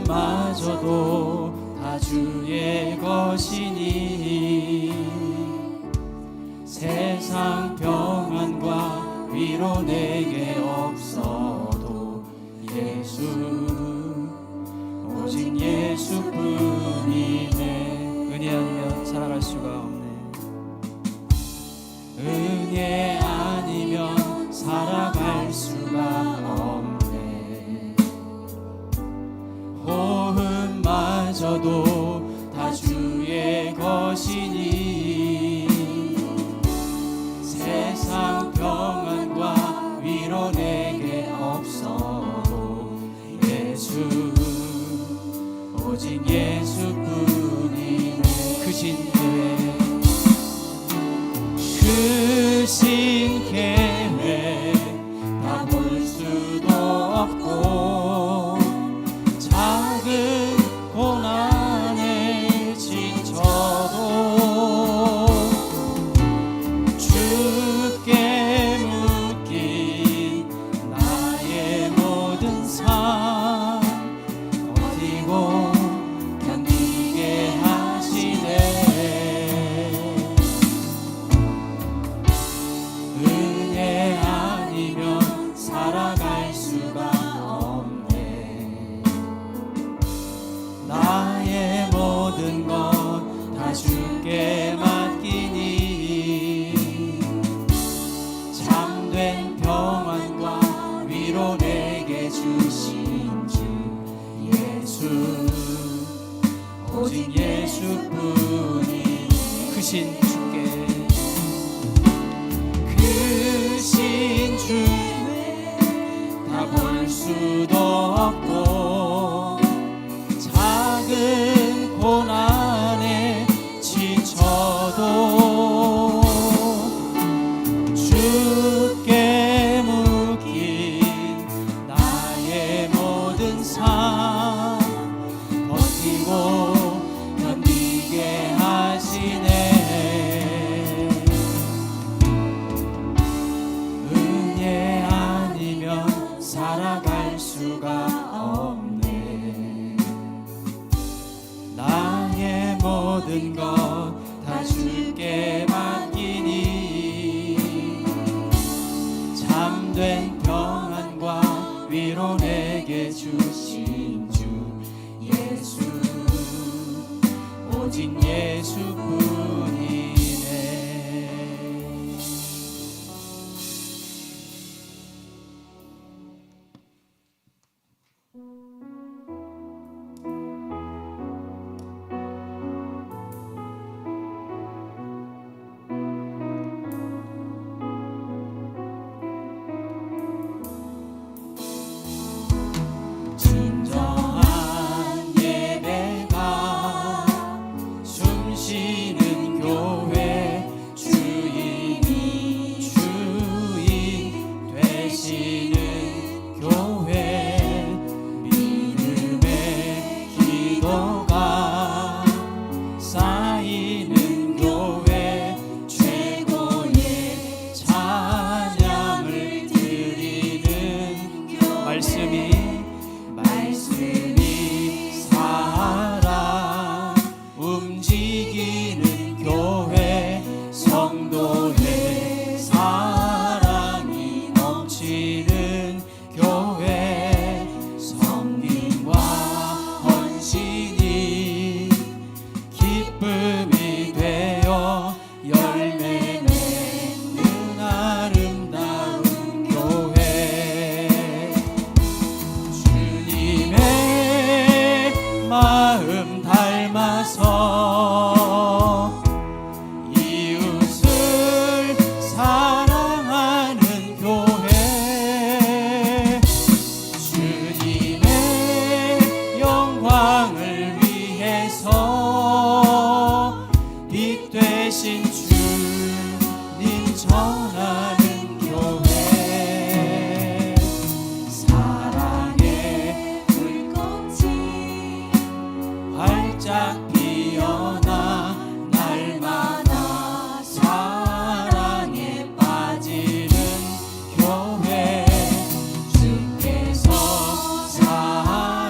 호흡마저도 다 주의 것이니 세상 평안과 위로 내게 없어도 예수 오직 예수뿐이네. 은혜 아니면 살아갈 수가 없네. 은혜 아니면 살아갈 수가 없네. 호흡마저도 다 주의 것이니 세상 평안과 위로 내게 없어도 예수 오직 예수뿐이네. 크신 계획 다 볼 수도 없고 작은 고난에 지쳐도 주께 묶인 나의 모든 삶 버티고 견디게 하시네. 은혜 아니면 살아갈 수가 없네. 나의 모든 것 다 주께 맡기니 참된 평안과 위로 내게 주신 주 예수 오직 예수뿐이. 크신 주 다 볼 수도 없고 작은 고난에 지쳐도 주께 묶인 나의 모든 삶 버티고 견디게 하시네. 살아갈 수가 없네. 나의 모든 것 다 주께 맡기니 참된 평안과 위로 내게 주신 주 예수 오직 예수뿐이네. 말씀이 살아 움직이는 교회 성도의 사랑이 넘치는 교회 성김과 헌신이 기쁨이 되어 열매 맺는 아름다운 교회 주님의 마음 닮아서 이웃을 사랑하는 교회 주님의 영광을 위해서 빛 되신 주님 전하는 교회 사랑의 불꽃이 활짝 피어나 날마다 사랑에 빠지는 교회 주께서 사랑하시는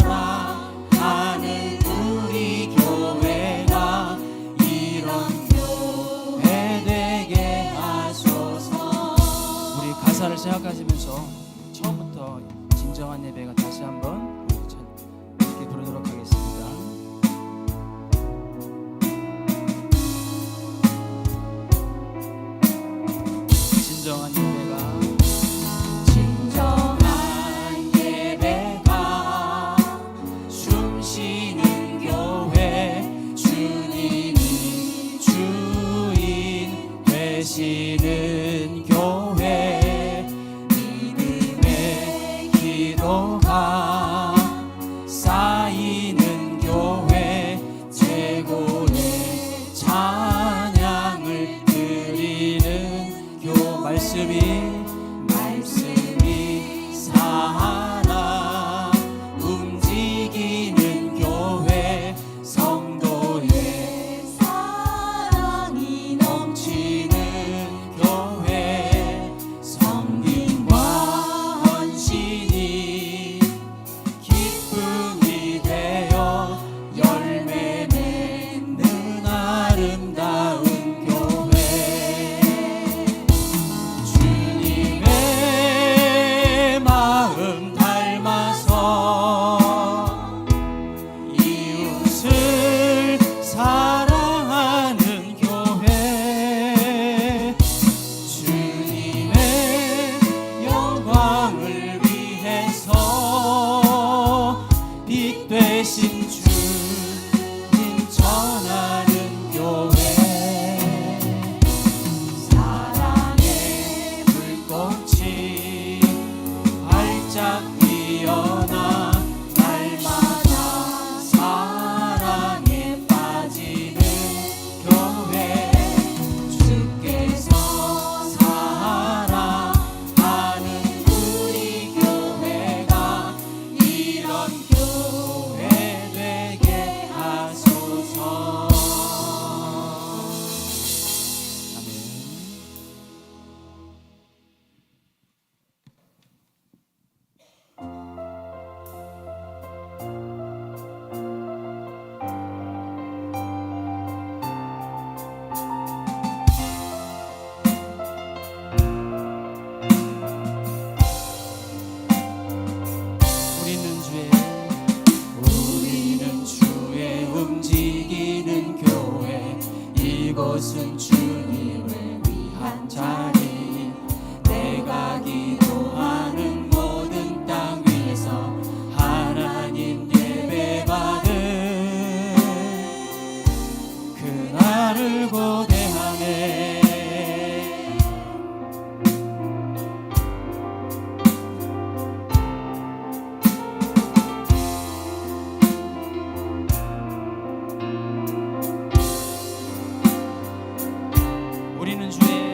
빛 되신 주님 전하는 교회 사랑의 불꽃이 활짝 피어나 날마다 사랑에 빠지는 교회 주께서 사랑하는 우리 교회가 이런 교회 되게 하소서. 아멘. 우리는 주의 움직이는 교회 이곳은 주님을 위한 자리 내가 기도하는 모든 땅 위에서 하나님 예배받은 그날을 고대하네. 우리는 주의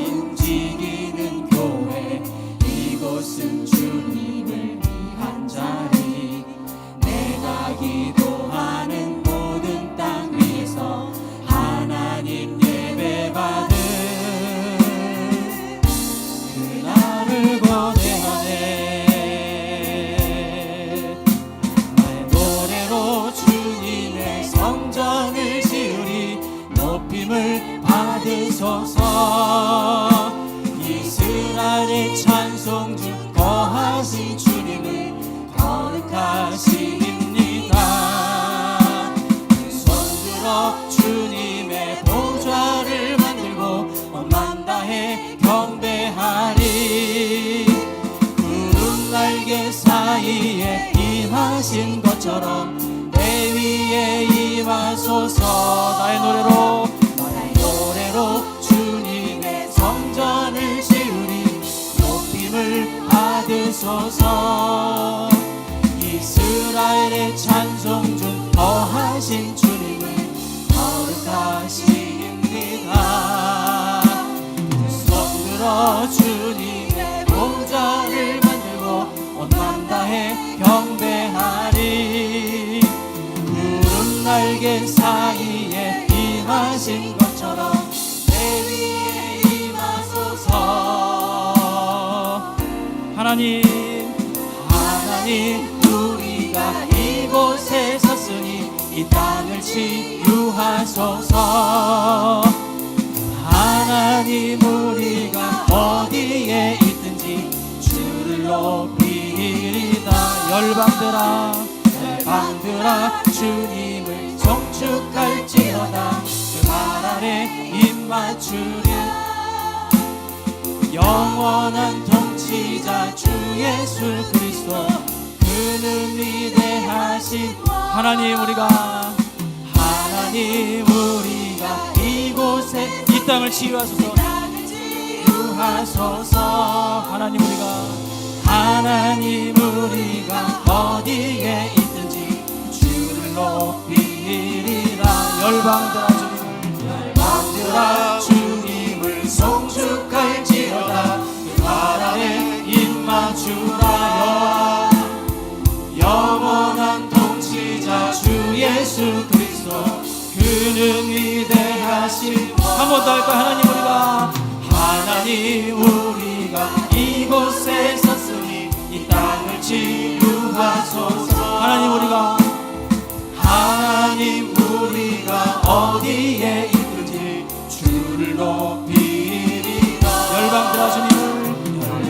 움직이는 교회 이곳은 주님을 위한 자리 내가 기도하는 모든 땅 위에서 하나님 예배받은 그날을 고대하네. 나의 노래로 주님의 성전을 지으리 높임을 받으소서. 이스라엘의 찬송 중 거하신 주님을 거룩하십니다. 손들어 주님의 보좌를 만들고 온 맘 다해 경배하리. 구름 날개 사이에 임하신 것처럼 내 위에 임하소서. 나의 노래로 주님의 성전을 지으리 높임을 받으소서. 이스라엘의 찬송 중 거하신 주님을 거룩하십니다. 손들어 주님의 보좌를 만들고 온 맘 다해 경배하리. 구름 날개 사이에 임하신 것처럼 내 위에 임하소서. 하나님 우리가 이곳에 섰으니 이 땅을 치유하소서. 하나님 우리가 어디에 있든지 주를 높이리다. 열방들아 주님을 송축할지어다. 그 발 아래 입 맞추리. 영원한 통치자 주 예수 그리스도 그는 위대하신 하나님 우리가 이곳에 이 땅을 치유하소서. 하나님 우리가 어디에 있든지 주를 높이리라. 열방들아 주님을 송축할지어다. 그 발 아래 입 맞추라. 영원한 통치자 주 예수 그리스도 그는 위대하신. 한 번 더 할까? 하나님 우리가 이곳에 섰으니 이 땅을 치유하소서. 하나님 우리가 어디에 있든지 주를 높이리라.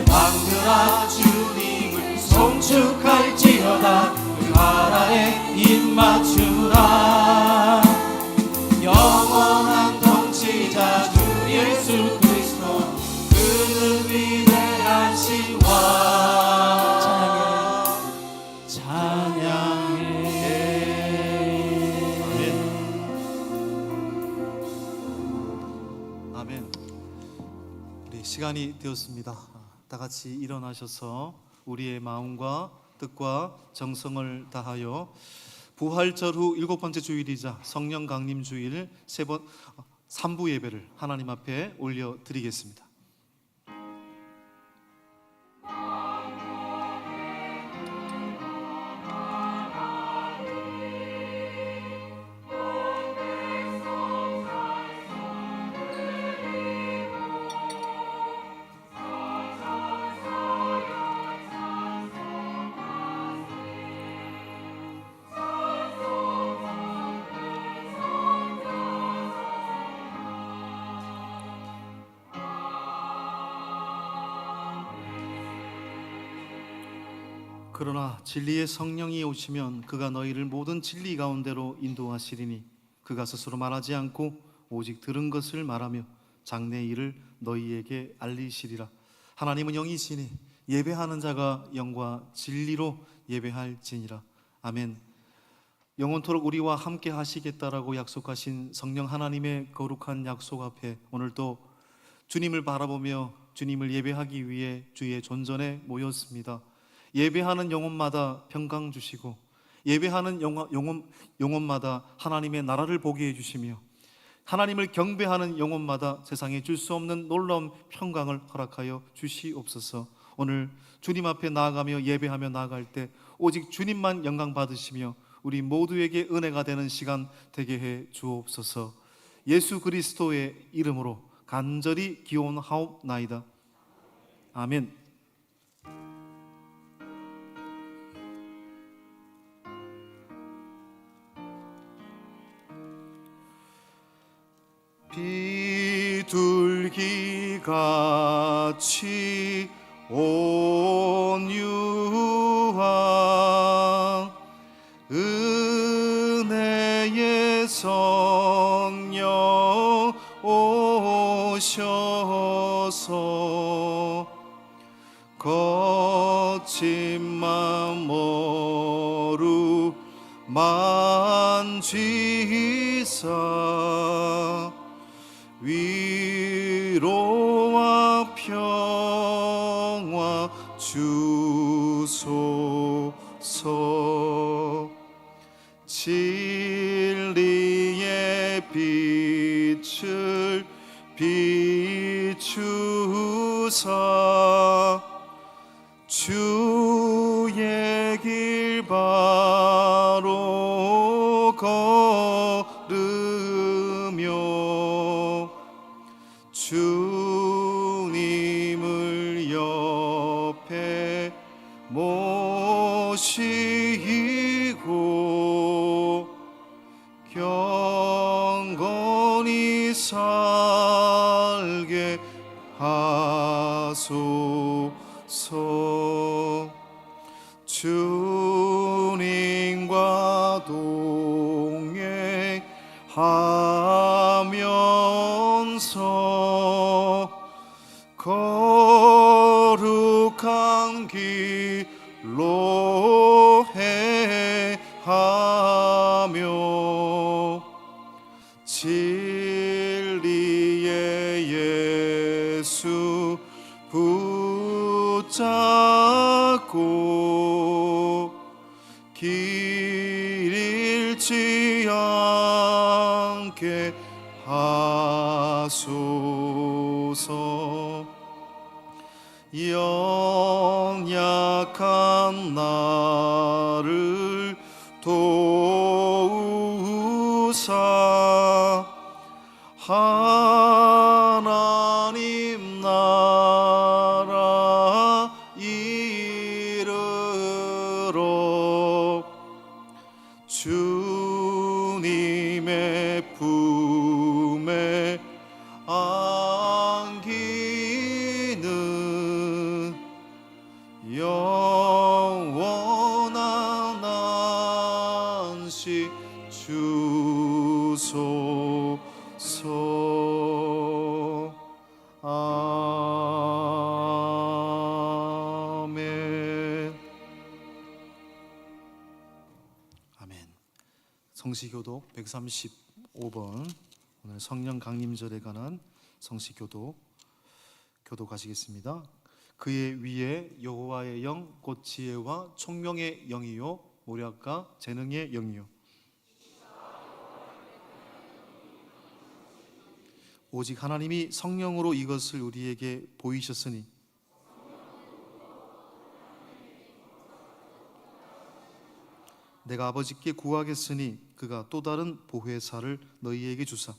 열방들아 주님을 송축할지어다. 그 발 아래 입 맞추라. 영원한 통치자 주 예수 그리스도 그는 위대하신 왕. 시간이 되었습니다. 다 같이 일어나셔서 우리의 마음과 뜻과 정성을 다하여 부활절 후 7번째 주일이자 성령 강림 주일 3부 예배를 하나님 앞에 올려드리겠습니다. 그러나 진리의 성령이 오시면 그가 너희를 모든 진리 가운데로 인도하시리니 그가 스스로 말하지 않고 오직 들은 것을 말하며 장래 일을 너희에게 알리시리라. 하나님은 영이시니 예배하는 자가 영과 진리로 예배할지니라. 아멘. 영원토록 우리와 함께 하시겠다라고 약속하신 성령 하나님의 거룩한 약속 앞에 오늘도 주님을 바라보며 주님을 예배하기 위해 주의 존전에 모였습니다. 예배하는 영혼마다 평강 주시고 예배하는 영혼마다 하나님의 나라를 보게 해주시며 하나님을 경배하는 영혼마다 세상에 줄 수 없는 놀라운 평강을 허락하여 주시옵소서. 오늘 주님 앞에 나아가며 예배하며 나아갈 때 오직 주님만 영광 받으시며 우리 모두에게 은혜가 되는 시간 되게 해 주옵소서. 예수 그리스도의 이름으로 간절히 기원하옵나이다. 아멘. 비둘기같이 온유한 은혜의 성령 오셔서 거친 맘머루 만지사 위로와 평화 주소서. 진리의 빛을 비추사 주의 길 바로 걸으며 주님을 옆에 모시고 경건히 살게 하소서. 주님과 동행하면서 거룩한 길로 행하며 진리의 예수 붙잡고 길 잃지 않게 하소서. 연약한 나를 도우사 하나님 나라 이르러 주님의 품에 안기는 영원한 안식 주소서. 아멘. 아멘. 성시교독 135번 오늘 성령 강림절에 관한 성시교독 교독하시겠습니다. 그의 위에 여호와의 영 곧 지혜와 총명의 영이요 모략과 재능의 영이요 오직 하나님이 성령으로 이것을 우리에게 보이셨으니 내가 아버지께 구하겠으니 그가 또 다른 보혜사를 너희에게 주사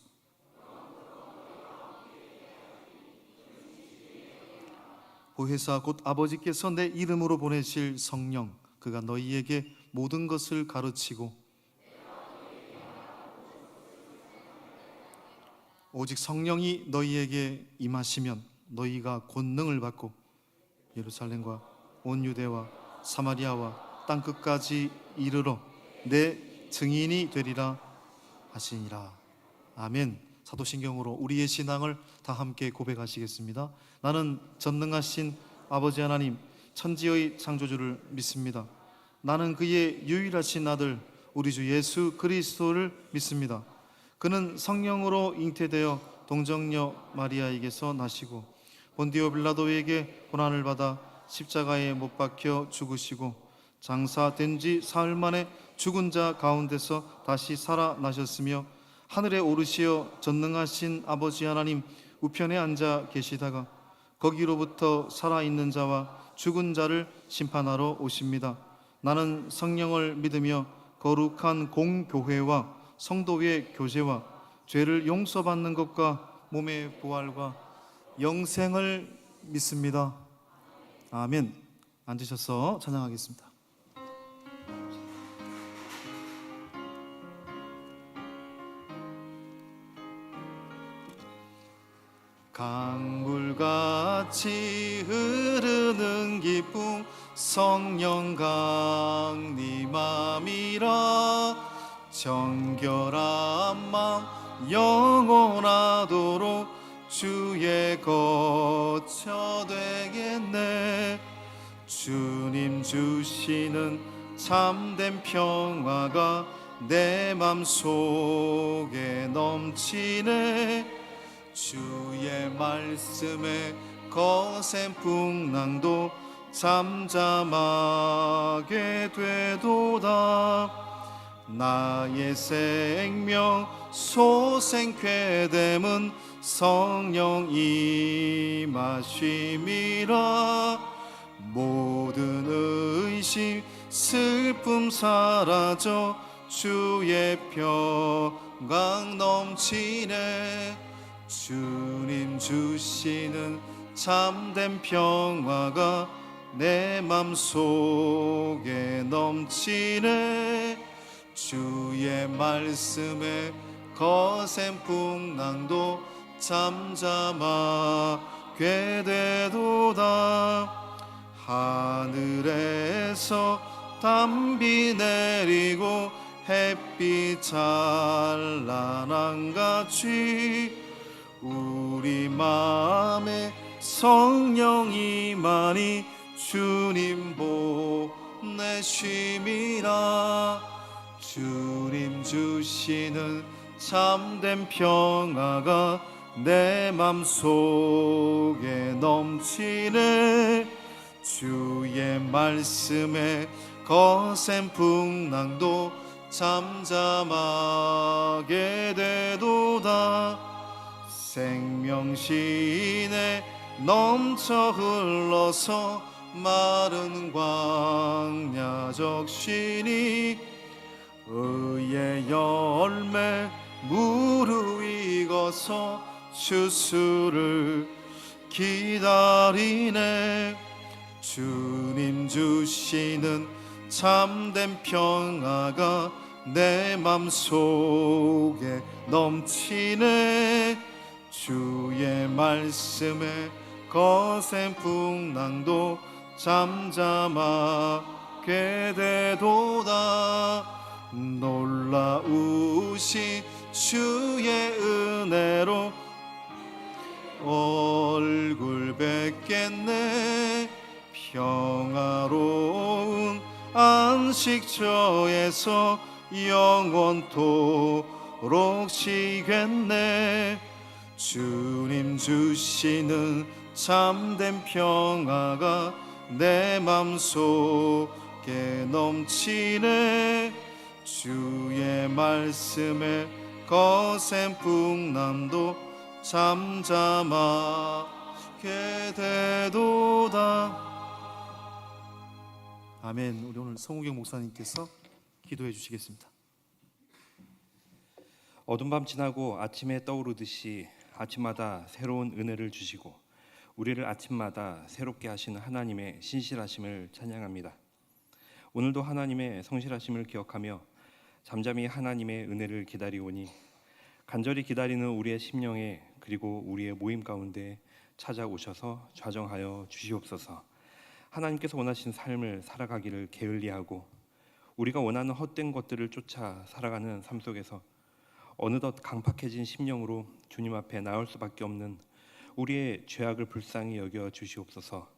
보혜사 곧 아버지께서 내 이름으로 보내실 성령 그가 너희에게 모든 것을 가르치고 오직 성령이 너희에게 임하시면 너희가 권능을 받고 예루살렘과 온 유대와 사마리아와 땅끝까지 이르러 내 증인이 되리라 하시니라. 아멘. 사도신경으로 우리의 신앙을 다 함께 고백하시겠습니다. 나는 전능하신 아버지 하나님 천지의 창조주를 믿습니다. 나는 그의 유일하신 아들 우리 주 예수 그리스도를 믿습니다. 그는 성령으로 잉태되어 동정녀 마리아에게서 나시고 본디오 빌라도에게 고난을 받아 십자가에 못 박혀 죽으시고 장사된 지 사흘 만에 죽은 자 가운데서 다시 살아나셨으며 하늘에 오르시어 전능하신 아버지 하나님 우편에 앉아 계시다가 거기로부터 살아있는 자와 죽은 자를 심판하러 오십니다. 나는 성령을 믿으며 거룩한 공교회와 성도의 교제와 죄를 용서받는 것과 몸의 부활과 영생을 믿습니다. 아멘. 앉으셔서 찬양하겠습니다. 강물같이 흐르는 기쁨 성령 강림함이라 정결한 마음 영원하도록 주의 거처 되겠네. 주님 주시는 참된 평화가 내 맘속에 넘치네. 주의 말씀에 거센 풍랑도 잠잠하게 되도다. 나의 생명 소생쾌됨은 성령 임하심이라. 모든 의심 슬픔 사라져 주의 평강 넘치네. 주님 주시는 참된 평화가 내 맘속에 넘치네. 주의 말씀에 거센 풍랑도 잠잠하게 되도다. 하늘에서 담비 내리고 햇빛 찬란한 같이 우리 마음에 성령이 많이 주님 보내심이라. 주님 주시는 참된 평화가 내 맘속에 넘치네. 주의 말씀에 거센 풍랑도 잠잠하게 되도다. 생명신에 넘쳐 흘러서 마른 광야 적시니 의의 열매 무르익어서 추수를 기다리네. 주님 주시는 참된 평화가 내 맘속에 넘치네. 주의 말씀에 거센 풍랑도 잠잠하게 되도다. 놀라우신 주의 은혜로 얼굴 뵙겠네. 평화로운 안식처에서 영원토록 쉬겠네. 주님 주시는 참된 평화가 내 맘속에 넘치네. 주의 말씀에 거센 풍랑도 잠잠하게 되도다. 아멘. 우리 오늘 송우경 목사님께서 기도해 주시겠습니다. 어둠 밤 지나고 아침에 떠오르듯이 아침마다 새로운 은혜를 주시고 우리를 아침마다 새롭게 하시는 하나님의 신실하심을 찬양합니다. 오늘도 하나님의 성실하심을 기억하며 잠잠히 하나님의 은혜를 기다리오니 간절히 기다리는 우리의 심령에 그리고 우리의 모임 가운데 찾아오셔서 좌정하여 주시옵소서. 하나님께서 원하신 삶을 살아가기를 게을리하고 우리가 원하는 헛된 것들을 쫓아 살아가는 삶 속에서 어느덧 강팍해진 심령으로 주님 앞에 나올 수밖에 없는 우리의 죄악을 불쌍히 여겨 주시옵소서.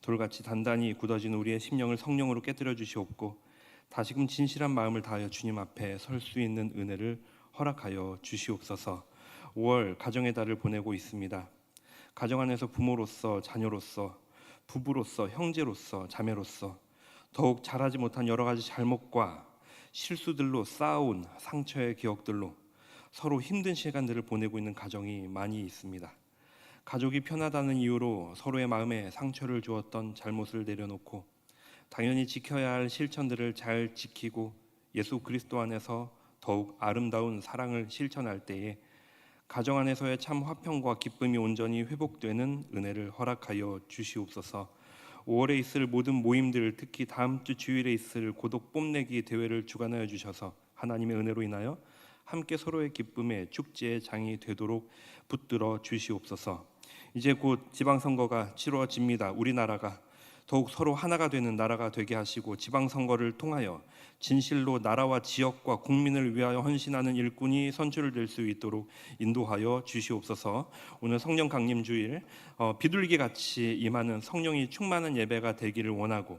돌같이 단단히 굳어진 우리의 심령을 성령으로 깨뜨려 주시옵고 다시금 진실한 마음을 다하여 주님 앞에 설 수 있는 은혜를 허락하여 주시옵소서. 5월 가정의 달을 보내고 있습니다. 가정 안에서 부모로서, 자녀로서, 부부로서, 형제로서, 자매로서 더욱 잘하지 못한 여러 가지 잘못과 실수들로 쌓아온 상처의 기억들로 서로 힘든 시간들을 보내고 있는 가정이 많이 있습니다. 가족이 편하다는 이유로 서로의 마음에 상처를 주었던 잘못을 내려놓고 당연히 지켜야 할 실천들을 잘 지키고 예수 그리스도 안에서 더욱 아름다운 사랑을 실천할 때에 가정 안에서의 참 화평과 기쁨이 온전히 회복되는 은혜를 허락하여 주시옵소서. 5월에 있을 모든 모임들, 특히 다음 주 주일에 있을 고독 뽐내기 대회를 주관하여 주셔서 하나님의 은혜로 인하여 함께 서로의 기쁨의 축제의 장이 되도록 붙들어 주시옵소서. 이제 곧 지방선거가 치러집니다. 우리나라가 더욱 서로 하나가 되는 나라가 되게 하시고 지방선거를 통하여 진실로 나라와 지역과 국민을 위하여 헌신하는 일꾼이 선출될 수 있도록 인도하여 주시옵소서. 오늘 성령 강림 주일 비둘기 같이 임하는 성령이 충만한 예배가 되기를 원하고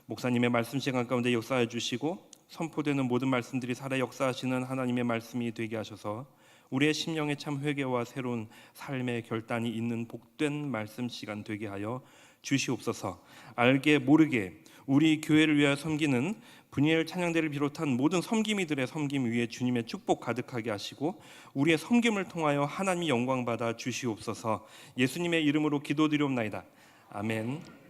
목사님의 말씀 시간 가운데 역사해 주시고 선포되는 모든 말씀들이 살아 역사하시는 하나님의 말씀이 되게 하셔서 우리의 심령에 참 회개와 새로운 삶의 결단이 있는 복된 말씀 시간 되게 하여 주시옵소서. 알게 모르게 우리 교회를 위하여 섬기는 분이엘 찬양대를 비롯한 모든 섬김이들의 섬김 위에 주님의 축복 가득하게 하시고 우리의 섬김을 통하여 하나님이 영광 받아 주시옵소서. 예수님의 이름으로 기도드리옵나이다. 아멘.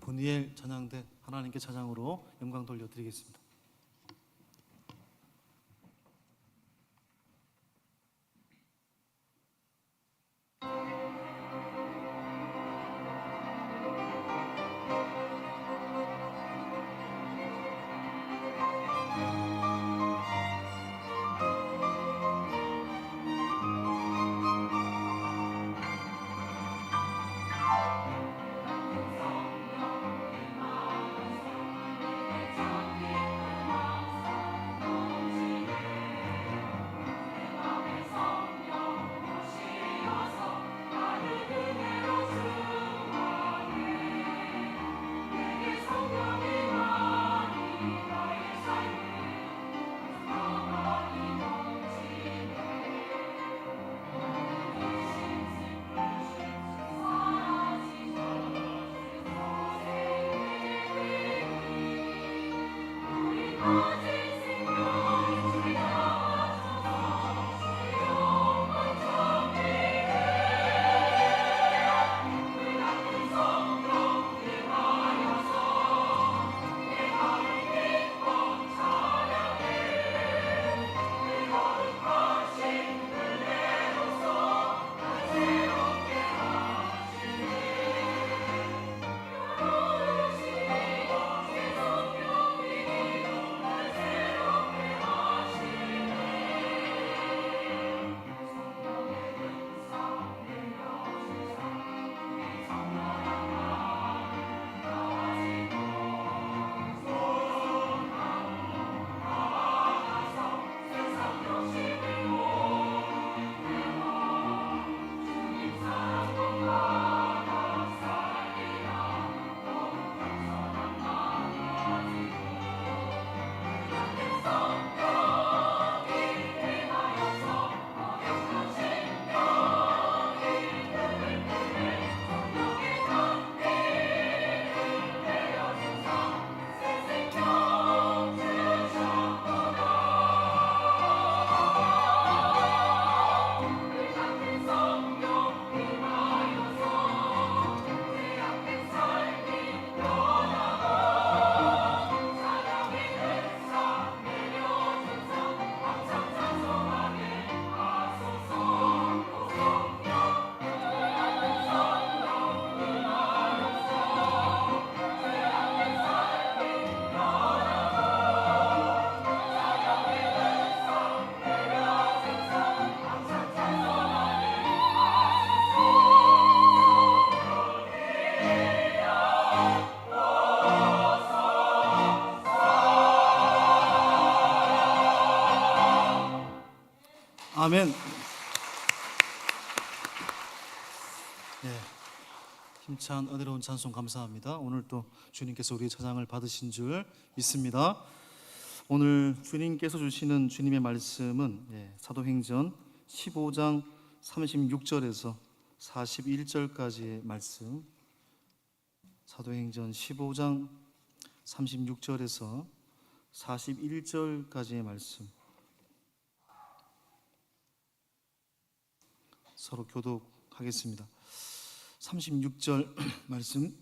분이엘 찬양대 하나님께 찬양으로 영광 돌려드리겠습니다. 아멘. 예, 힘찬 은혜로운 찬송 감사합니다. 오늘 또 주님께서 우리의 찬양을 받으신 줄 믿습니다. 오늘 주님께서 주시는 주님의 말씀은 사도행전 15장 36절에서 41절까지의 말씀. 사도행전 15장 36절에서 41절까지의 말씀. 서로 교독하겠습니다. 36절 말씀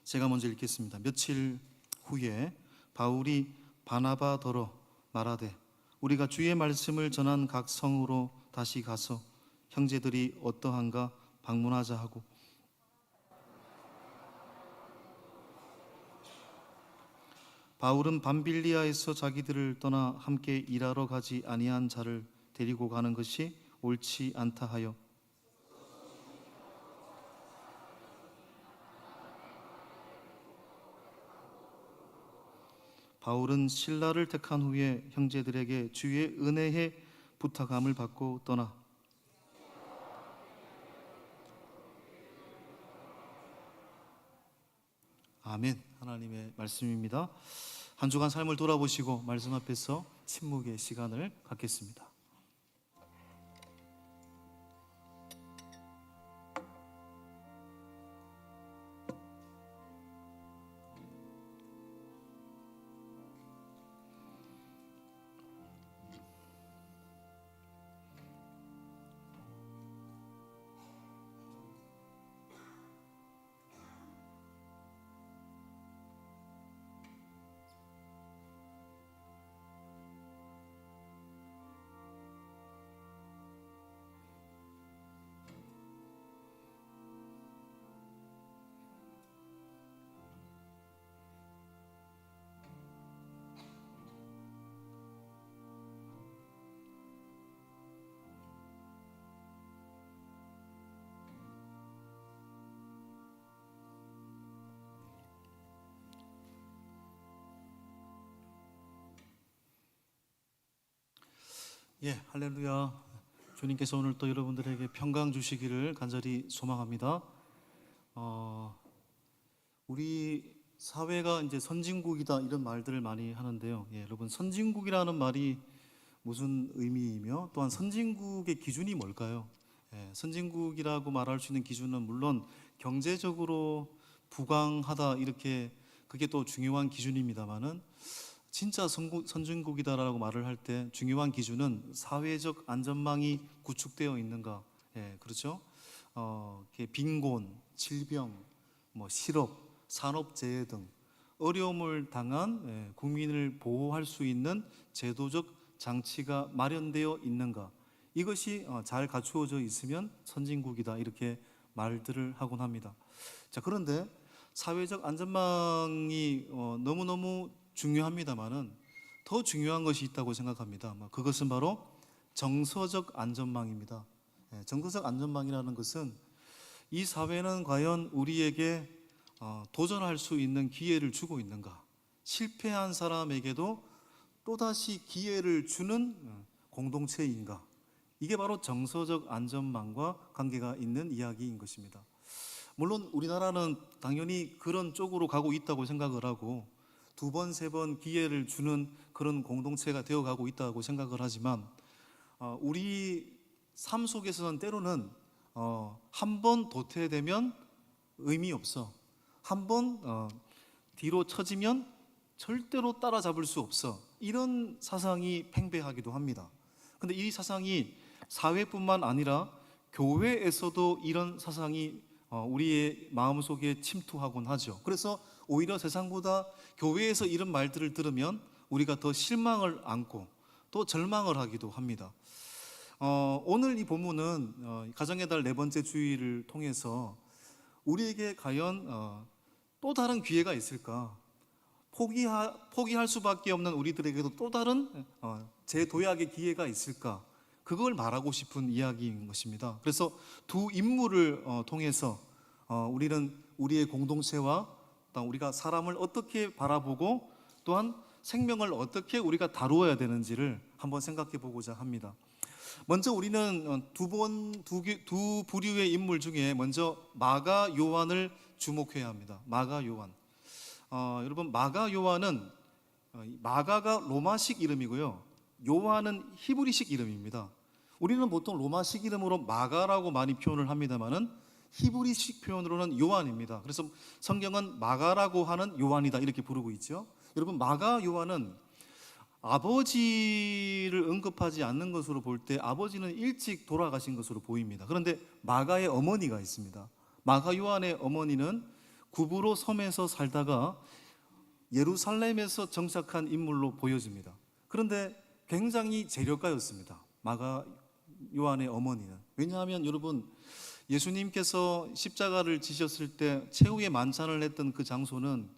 제가 먼저 읽겠습니다. 며칠 후에 바울이 바나바더러 말하되 우리가 주의 말씀을 전한 각 성으로 다시 가서 형제들이 어떠한가 방문하자 하고 바울은 밤빌리아에서 자기들을 떠나 함께 일하러 가지 아니한 자를 데리고 가는 것이 옳지 않다 하여 바울은 신라를 택한 후에 형제들에게 주의 은혜에 부탁함을 받고 떠나 아멘. 하나님의 말씀입니다. 한 주간 삶을 돌아보시고 말씀 앞에서 침묵의 시간을 갖겠습니다. 할렐루야. 주님께서 오늘 또 여러분들에게 평강 주시기를 간절히 소망합니다. 우리 사회가 이제 선진국이다 이런 말들을 많이 하는데요. 여러분 선진국이라는 말이 무슨 의미이며 또한 선진국의 기준이 뭘까요? 선진국이라고 말할 수 있는 기준은 물론 경제적으로 부강하다 이렇게 그게 또 중요한 기준입니다만은 진짜 선진국이다라고 말을 할 때 중요한 기준은 사회적 안전망이 구축되어 있는가, 그렇죠? 빈곤, 질병, 실업, 산업재해 등 어려움을 당한 국민을 보호할 수 있는 제도적 장치가 마련되어 있는가, 이것이 잘 갖추어져 있으면 선진국이다 이렇게 말들을 하곤 합니다. 자, 그런데 사회적 안전망이 너무너무 중요합니다만은 더 중요한 것이 있다고 생각합니다. 그것은 바로 정서적 안전망입니다. 정서적 안전망이라는 것은 이 사회는 과연 우리에게 도전할 수 있는 기회를 주고 있는가, 실패한 사람에게도 또다시 기회를 주는 공동체인가, 이게 바로 정서적 안전망과 관계가 있는 이야기인 것입니다. 물론 우리나라는 당연히 그런 쪽으로 가고 있다고 생각을 하고 두 번, 세 번 기회를 주는 그런 공동체가 되어가고 있다고 생각을 하지만 우리 삶 속에서는 때로는 한 번 도태되면 의미 없어, 한 번 뒤로 처지면 절대로 따라잡을 수 없어, 이런 사상이 팽배하기도 합니다. 그런데 이 사상이 사회뿐만 아니라 교회에서도 이런 사상이 우리의 마음속에 침투하곤 하죠. 그래서 오히려 세상보다 교회에서 이런 말들을 들으면 우리가 더 실망을 안고 또 절망을 하기도 합니다. 오늘 이 본문은 가정의 달 네 번째 주일을 통해서 우리에게 과연 또 다른 기회가 있을까, 포기할 수밖에 없는 우리들에게도 또 다른 재도약의 기회가 있을까, 그걸 말하고 싶은 이야기인 것입니다. 그래서 두 인물을 통해서 우리는 우리의 공동체와 우리가 사람을 어떻게 바라보고 또한 생명을 어떻게 우리가 다루어야 되는지를 한번 생각해 보고자 합니다. 먼저 우리는 두 부류의 인물 중에 먼저 마가 요한을 주목해야 합니다. 마가 요한. 여러분, 마가 요한은 마가가 로마식 이름이고요, 요한은 히브리식 이름입니다. 우리는 보통 로마식 이름으로 마가라고 많이 표현을 합니다만은 히브리식 표현으로는 요한입니다. 그래서 성경은 마가라고 하는 요한이다 이렇게 부르고 있죠. 여러분, 마가 요한은 아버지를 언급하지 않는 것으로 볼 때 아버지는 일찍 돌아가신 것으로 보입니다. 그런데 마가의 어머니가 있습니다. 마가 요한의 어머니는 구브로 섬에서 살다가 예루살렘에서 정착한 인물로 보여집니다. 그런데 굉장히 재력가였습니다. 마가 요한의 어머니는. 왜냐하면 여러분, 예수님께서 십자가를 지셨을 때 최후의 만찬을 했던 그 장소는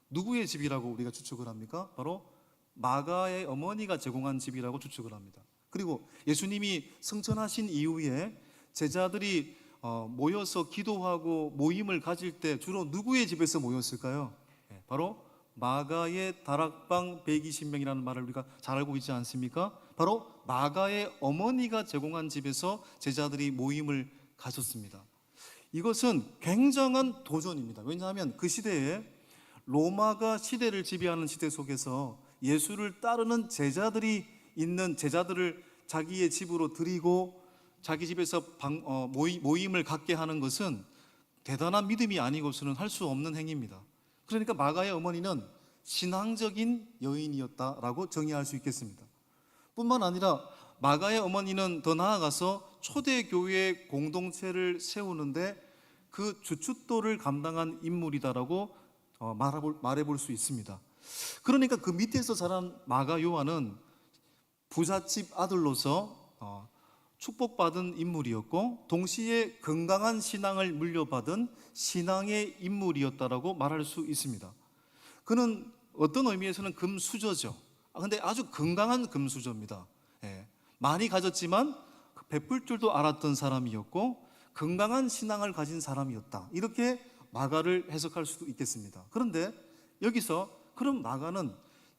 누구의 집이라고 우리가 추측을 합니까? 바로 마가의 어머니가 제공한 집이라고 추측을 합니다. 그리고 예수님이 승천하신 이후에 제자들이 모여서 기도하고 모임을 가질 때 주로 누구의 집에서 모였을까요? 바로 마가의 다락방 120명이라는 말을 우리가 잘 알고 있지 않습니까? 바로 마가의 어머니가 제공한 집에서 제자들이 모임을 가졌습니다. 이것은 굉장한 도전입니다. 왜냐하면 그 시대에 로마가 시대를 지배하는 시대 속에서 예수를 따르는 제자들이 있는 제자들을 자기의 집으로 들이고 자기 집에서 모임을 갖게 하는 것은 대단한 믿음이 아니고서는 할 수 없는 행위입니다. 그러니까 마가의 어머니는 신앙적인 여인이었다라고 정의할 수 있겠습니다. 뿐만 아니라 마가의 어머니는 더 나아가서 초대교회 공동체를 세우는데 그 주춧돌을 감당한 인물이다라고 말해볼 수 있습니다. 그러니까 그 밑에서 자란 마가 요한은 부잣집 아들로서 축복받은 인물이었고 동시에 건강한 신앙을 물려받은 신앙의 인물이었다라고 말할 수 있습니다. 그는 어떤 의미에서는 금수저죠. 근데 아주 건강한 금수저입니다. 많이 가졌지만 베풀 줄도 알았던 사람이었고 건강한 신앙을 가진 사람이었다. 이렇게 마가를 해석할 수도 있겠습니다. 그런데 여기서 그럼 마가는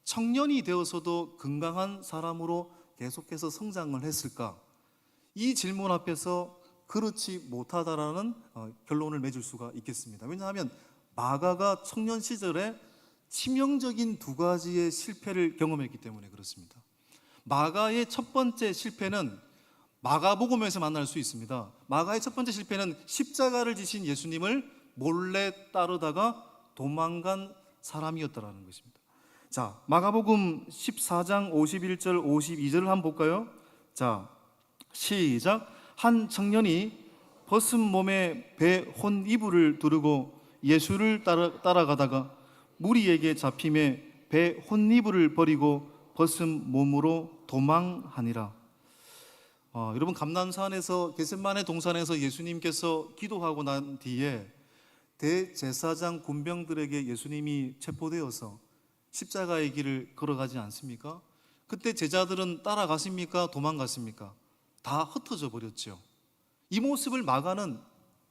청년이 되어서도 건강한 사람으로 계속해서 성장을 했을까? 이 질문 앞에서 그렇지 못하다라는 결론을 맺을 수가 있겠습니다. 왜냐하면 마가가 청년 시절에 치명적인 두 가지의 실패를 경험했기 때문에 그렇습니다. 마가의 첫 번째 실패는 마가복음에서 만날 수 있습니다. 마가의 첫 번째 실패는 십자가를 지신 예수님을 몰래 따르다가 도망간 사람이었다라는 것입니다. 자, 마가복음 14장 51절 52절을 한번 볼까요? 자, 시작. 한 청년이 벗은 몸에 배 혼이불을 두르고 예수를 따라가다가 무리에게 잡힘에 배 혼이불을 버리고 벗은 몸으로 도망하니라. 여러분, 감난산에서 겟세마네 동산에서 예수님께서 기도하고 난 뒤에 대제사장 군병들에게 예수님이 체포되어서 십자가의 길을 걸어가지 않습니까? 그때 제자들은 따라갔습니까? 도망갔습니까? 다 흩어져 버렸죠. 이 모습을 마가는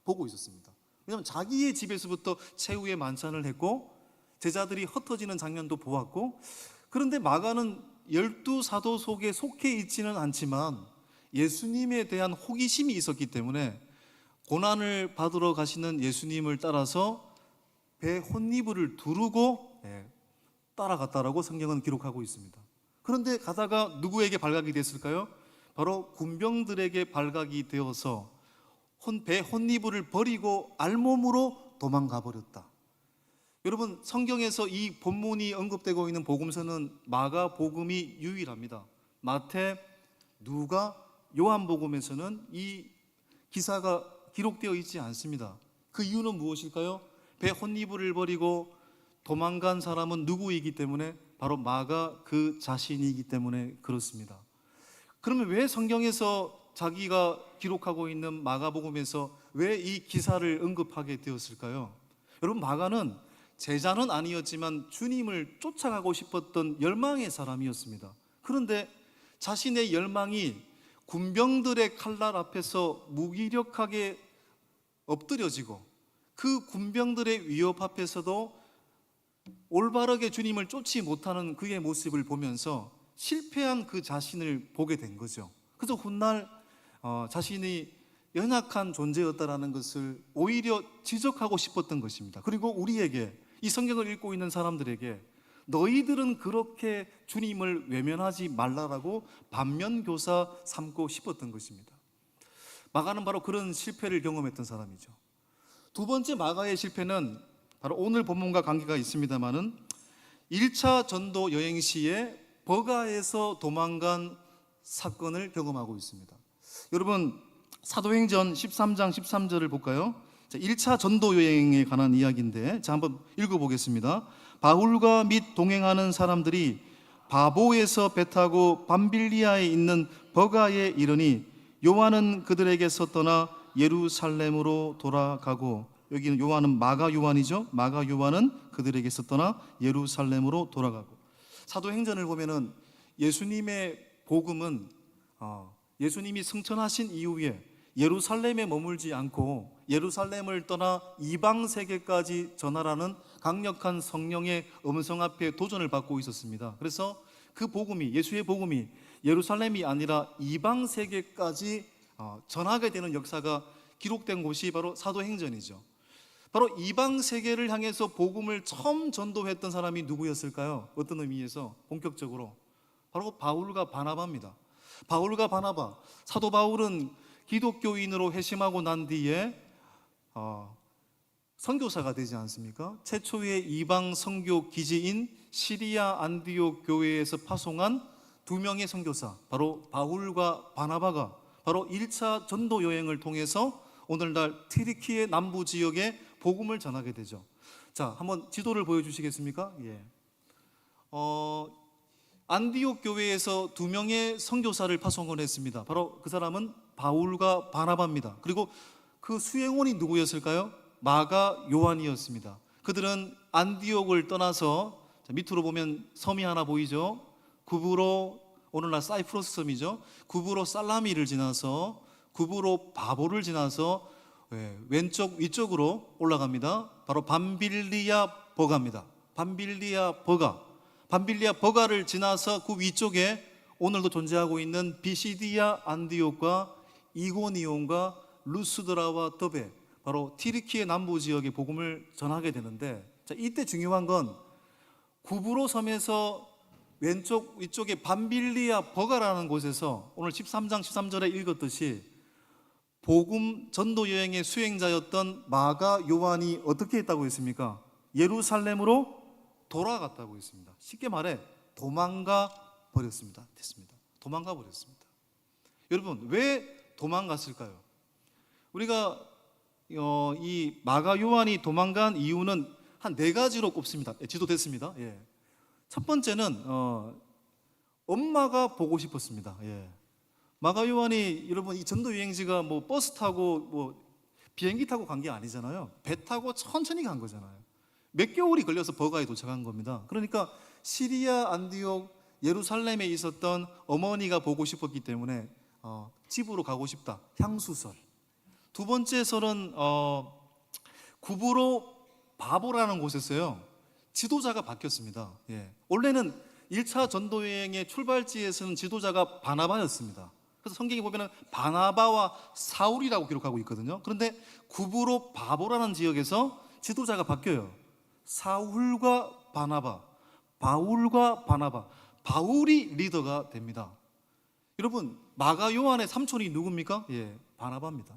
보고 있었습니다. 왜냐하면 자기의 집에서부터 최후의 만찬을 했고 제자들이 흩어지는 장면도 보았고, 그런데 마가는 12사도 속에 속해 있지는 않지만 예수님에 대한 호기심이 있었기 때문에 고난을 받으러 가시는 예수님을 따라서 배 혼이불을 두르고 따라갔다라고 성경은 기록하고 있습니다. 그런데 가다가 누구에게 발각이 됐을까요? 바로 군병들에게 발각이 되어서 배 혼이불을 버리고 알몸으로 도망가 버렸다. 여러분, 성경에서 이 본문이 언급되고 있는 복음서는 마가복음이 유일합니다. 마태, 누가, 요한복음에서는 이 기사가 기록되어 있지 않습니다. 그 이유는 무엇일까요? 배 혼이불을 버리고 도망간 사람은 누구이기 때문에? 바로 마가 그 자신이기 때문에 그렇습니다. 그러면 왜 성경에서 자기가 기록하고 있는 마가복음에서 왜 이 기사를 언급하게 되었을까요? 여러분, 마가는 제자는 아니었지만 주님을 쫓아가고 싶었던 열망의 사람이었습니다. 그런데 자신의 열망이 군병들의 칼날 앞에서 무기력하게 엎드려지고 그 군병들의 위협 앞에서도 올바르게 주님을 쫓지 못하는 그의 모습을 보면서 실패한 그 자신을 보게 된 거죠. 그래서 훗날 자신이 연약한 존재였다라는 것을 오히려 지적하고 싶었던 것입니다. 그리고 우리에게, 이 성경을 읽고 있는 사람들에게 너희들은 그렇게 주님을 외면하지 말라라고 반면교사 삼고 싶었던 것입니다. 마가는 바로 그런 실패를 경험했던 사람이죠. 두 번째 마가의 실패는 바로 오늘 본문과 관계가 있습니다마는 1차 전도 여행 시에 버가에서 도망간 사건을 경험하고 있습니다. 여러분, 사도행전 13장 13절을 볼까요? 1차 전도 여행에 관한 이야기인데, 자, 한번 읽어보겠습니다. 바울과 및 동행하는 사람들이 바보에서 배 타고 밤빌리아에 있는 버가에 이르니 요한은 그들에게서 떠나 예루살렘으로 돌아가고, 여기는 요한은 마가 요한이죠. 마가 요한은 그들에게서 떠나 예루살렘으로 돌아가고. 사도행전을 보면은 예수님의 복음은 예수님이 승천하신 이후에 예루살렘에 머물지 않고 예루살렘을 떠나 이방 세계까지 전하라는 강력한 성령의 음성 앞에 도전을 받고 있었습니다. 그래서 그 복음이, 예수의 복음이 예루살렘이 아니라 이방 세계까지 전하게 되는 역사가 기록된 곳이 바로 사도행전이죠. 바로 이방 세계를 향해서 복음을 처음 전도했던 사람이 누구였을까요? 어떤 의미에서 본격적으로 바로 바울과 바나바입니다. 바울과 바나바, 사도 바울은 기독교인으로 회심하고 난 뒤에 선교사가 되지 않습니까? 최초의 이방 선교 기지인 시리아 안디옥 교회에서 파송한 두 명의 선교사, 바로 바울과 바나바가 바로 1차 전도 여행을 통해서 오늘날 튀르키예 남부 지역에 복음을 전하게 되죠. 자, 한번 지도를 보여주시겠습니까? 예. 안디옥 교회에서 두 명의 선교사를 파송을 했습니다. 바로 그 사람은 바울과 바나바입니다. 그리고 그 수행원이 누구였을까요? 마가 요한이었습니다. 그들은 안디옥을 떠나서, 밑으로 보면 섬이 하나 보이죠? 구브로, 오늘날 사이프러스 섬이죠. 구브로 살라미를 지나서 구브로 바보를 지나서 왼쪽 위쪽으로 올라갑니다. 바로 밤빌리아 버가입니다. 밤빌리아 버가를 지나서 그 위쪽에 오늘도 존재하고 있는 비시디아 안디옥과 이고니온과 루스드라와 더베, 바로 튀르키예 남부 지역의 복음을 전하게 되는데, 자, 이때 중요한 건 구브로 섬에서 왼쪽 위쪽에 밤빌리아 버가라는 곳에서 오늘 13장 13절에 읽었듯이 복음 전도 여행의 수행자였던 마가 요한이 어떻게 했다고 했습니까? 예루살렘으로 돌아갔다고 했습니다. 쉽게 말해 도망가 버렸습니다. 됐습니다. 도망가 버렸습니다. 여러분, 왜 도망갔을까요? 우리가 이 마가 요한이 도망간 이유는 한 4가지로 꼽습니다. 지도 됐습니다. 예. 첫 번째는 엄마가 보고 싶었습니다. 예. 마가 요한이, 여러분, 이 전도 여행지가 뭐 버스 타고 뭐 비행기 타고 간 게 아니잖아요. 배 타고 천천히 간 거잖아요. 몇 개월이 걸려서 버가에 도착한 겁니다. 그러니까 시리아 안디옥 예루살렘에 있었던 어머니가 보고 싶었기 때문에 집으로 가고 싶다. 향수설. 두 번째 설은 구브로 바보라는 곳에서요, 지도자가 바뀌었습니다. 예. 원래는 1차 전도 여행의 출발지에서는 지도자가 바나바였습니다. 그래서 성경에 보면은 바나바와 사울이라고 기록하고 있거든요. 그런데 구브로 바보라는 지역에서 지도자가 바뀌어요. 사울과 바나바, 바울과 바나바, 바울이 리더가 됩니다. 여러분, 마가 요한의 삼촌이 누굽니까? 예, 바나바입니다.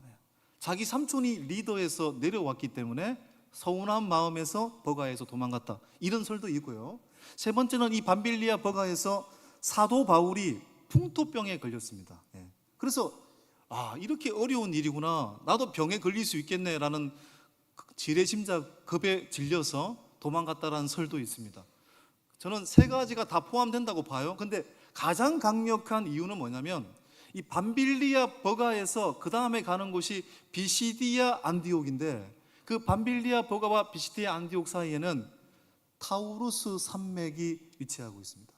자기 삼촌이 리더에서 내려왔기 때문에 서운한 마음에서 버가에서 도망갔다, 이런 설도 있고요. 세 번째는 이 밤빌리아 버가에서 사도 바울이 풍토병에 걸렸습니다. 예. 그래서 이렇게 어려운 일이구나, 나도 병에 걸릴 수 있겠네라는 지레짐작, 겁에 질려서 도망갔다라는 설도 있습니다. 저는 3가지가 다 포함된다고 봐요. 근데 가장 강력한 이유는 뭐냐면 이 밤빌리아 버가에서 그 다음에 가는 곳이 비시디아 안디옥인데, 그 밤빌리아 버가와 비시디아 안디옥 사이에는 타우루스 산맥이 위치하고 있습니다.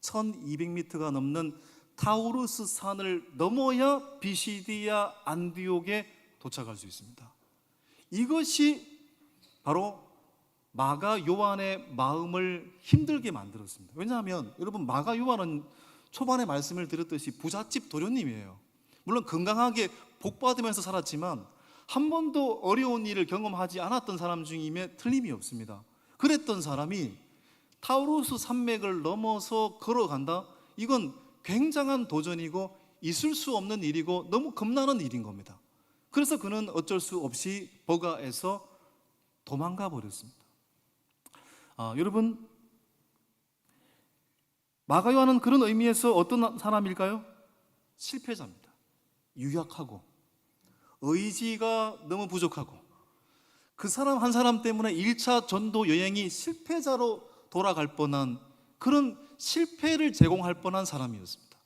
1200m가 넘는 타우루스 산을 넘어야 비시디아 안디옥에 도착할 수 있습니다. 이것이 바로 마가 요한의 마음을 힘들게 만들었습니다. 왜냐하면 여러분, 마가 요한은 초반에 말씀을 드렸듯이 부잣집 도련님이에요. 물론 건강하게 복받으면서 살았지만 한 번도 어려운 일을 경험하지 않았던 사람 중임에 틀림이 없습니다. 그랬던 사람이 타우루스 산맥을 넘어서 걸어간다? 이건 굉장한 도전이고 있을 수 없는 일이고 너무 겁나는 일인 겁니다. 그래서 그는 어쩔 수 없이 버가에서 도망가 버렸습니다. 여러분, 마가 요한은 그런 의미에서 어떤 사람일까요? 실패자입니다. 유약하고 의지가 너무 부족하고 그 사람 한 사람 때문에 1차 전도 여행이 실패자로 돌아갈 뻔한 그런 실패를 제공할 뻔한 사람이었습니다.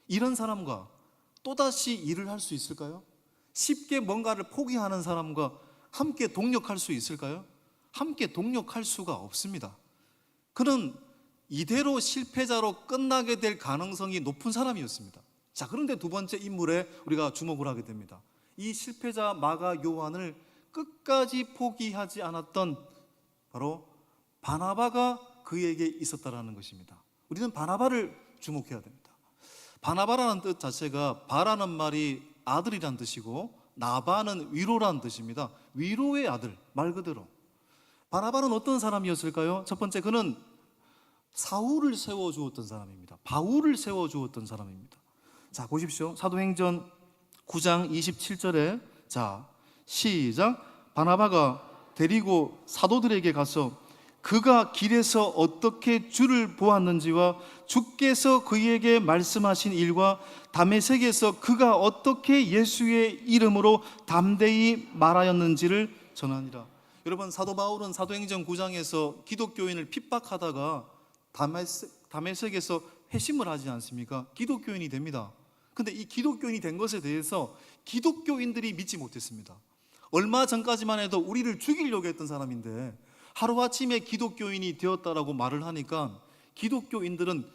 이런 사람과 또다시 일을 할 수 있을까요? 쉽게 뭔가를 포기하는 사람과 함께 동력할 수 있을까요? 함께 동력할 수가 없습니다. 그는 이대로 실패자로 끝나게 될 가능성이 높은 사람이었습니다. 자, 그런데 두 번째 인물에 우리가 주목을 하게 됩니다. 이 실패자 마가 요한을 끝까지 포기하지 않았던 바로 바나바가 그에게 있었다라는 것입니다. 우리는 바나바를 주목해야 됩니다. 바나바라는 뜻 자체가 바라는 말이 아들이란 뜻이고 나바는 위로란 뜻입니다. 위로의 아들, 말 그대로. 바나바는 어떤 사람이었을까요? 첫 번째, 그는 사울을 세워주었던 사람입니다. 바울을 세워주었던 사람입니다. 자, 보십시오. 사도행전 9장 27절에 자, 시작. 바나바가 데리고 사도들에게 가서 그가 길에서 어떻게 주를 보았는지와 주께서 그에게 말씀하신 일과 다메섹에서 그가 어떻게 예수의 이름으로 담대히 말하였는지를 전하니라. 여러분, 사도 바울은 사도행전 9장에서 기독교인을 핍박하다가 다메섹에서 회심을 하지 않습니까? 기독교인이 됩니다. 근데 이 기독교인이 된 것에 대해서 기독교인들이 믿지 못했습니다. 얼마 전까지만 해도 우리를 죽이려고 했던 사람인데 하루아침에 기독교인이 되었다라고 말을 하니까 기독교인들은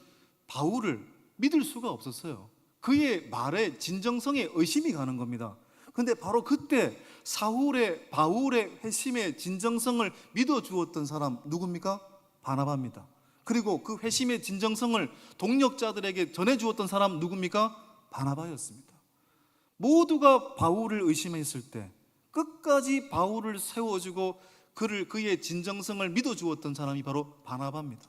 바울을 믿을 수가 없었어요. 그의 말에 진정성에 의심이 가는 겁니다. 근데 바로 그때 바울의 회심의 진정성을 믿어주었던 사람 누굽니까? 바나바입니다. 그리고 그 회심의 진정성을 동력자들에게 전해주었던 사람 누굽니까? 바나바였습니다. 모두가 바울을 의심했을 때 끝까지 바울을 세워주고 그의 진정성을 믿어주었던 사람이 바로 바나바입니다.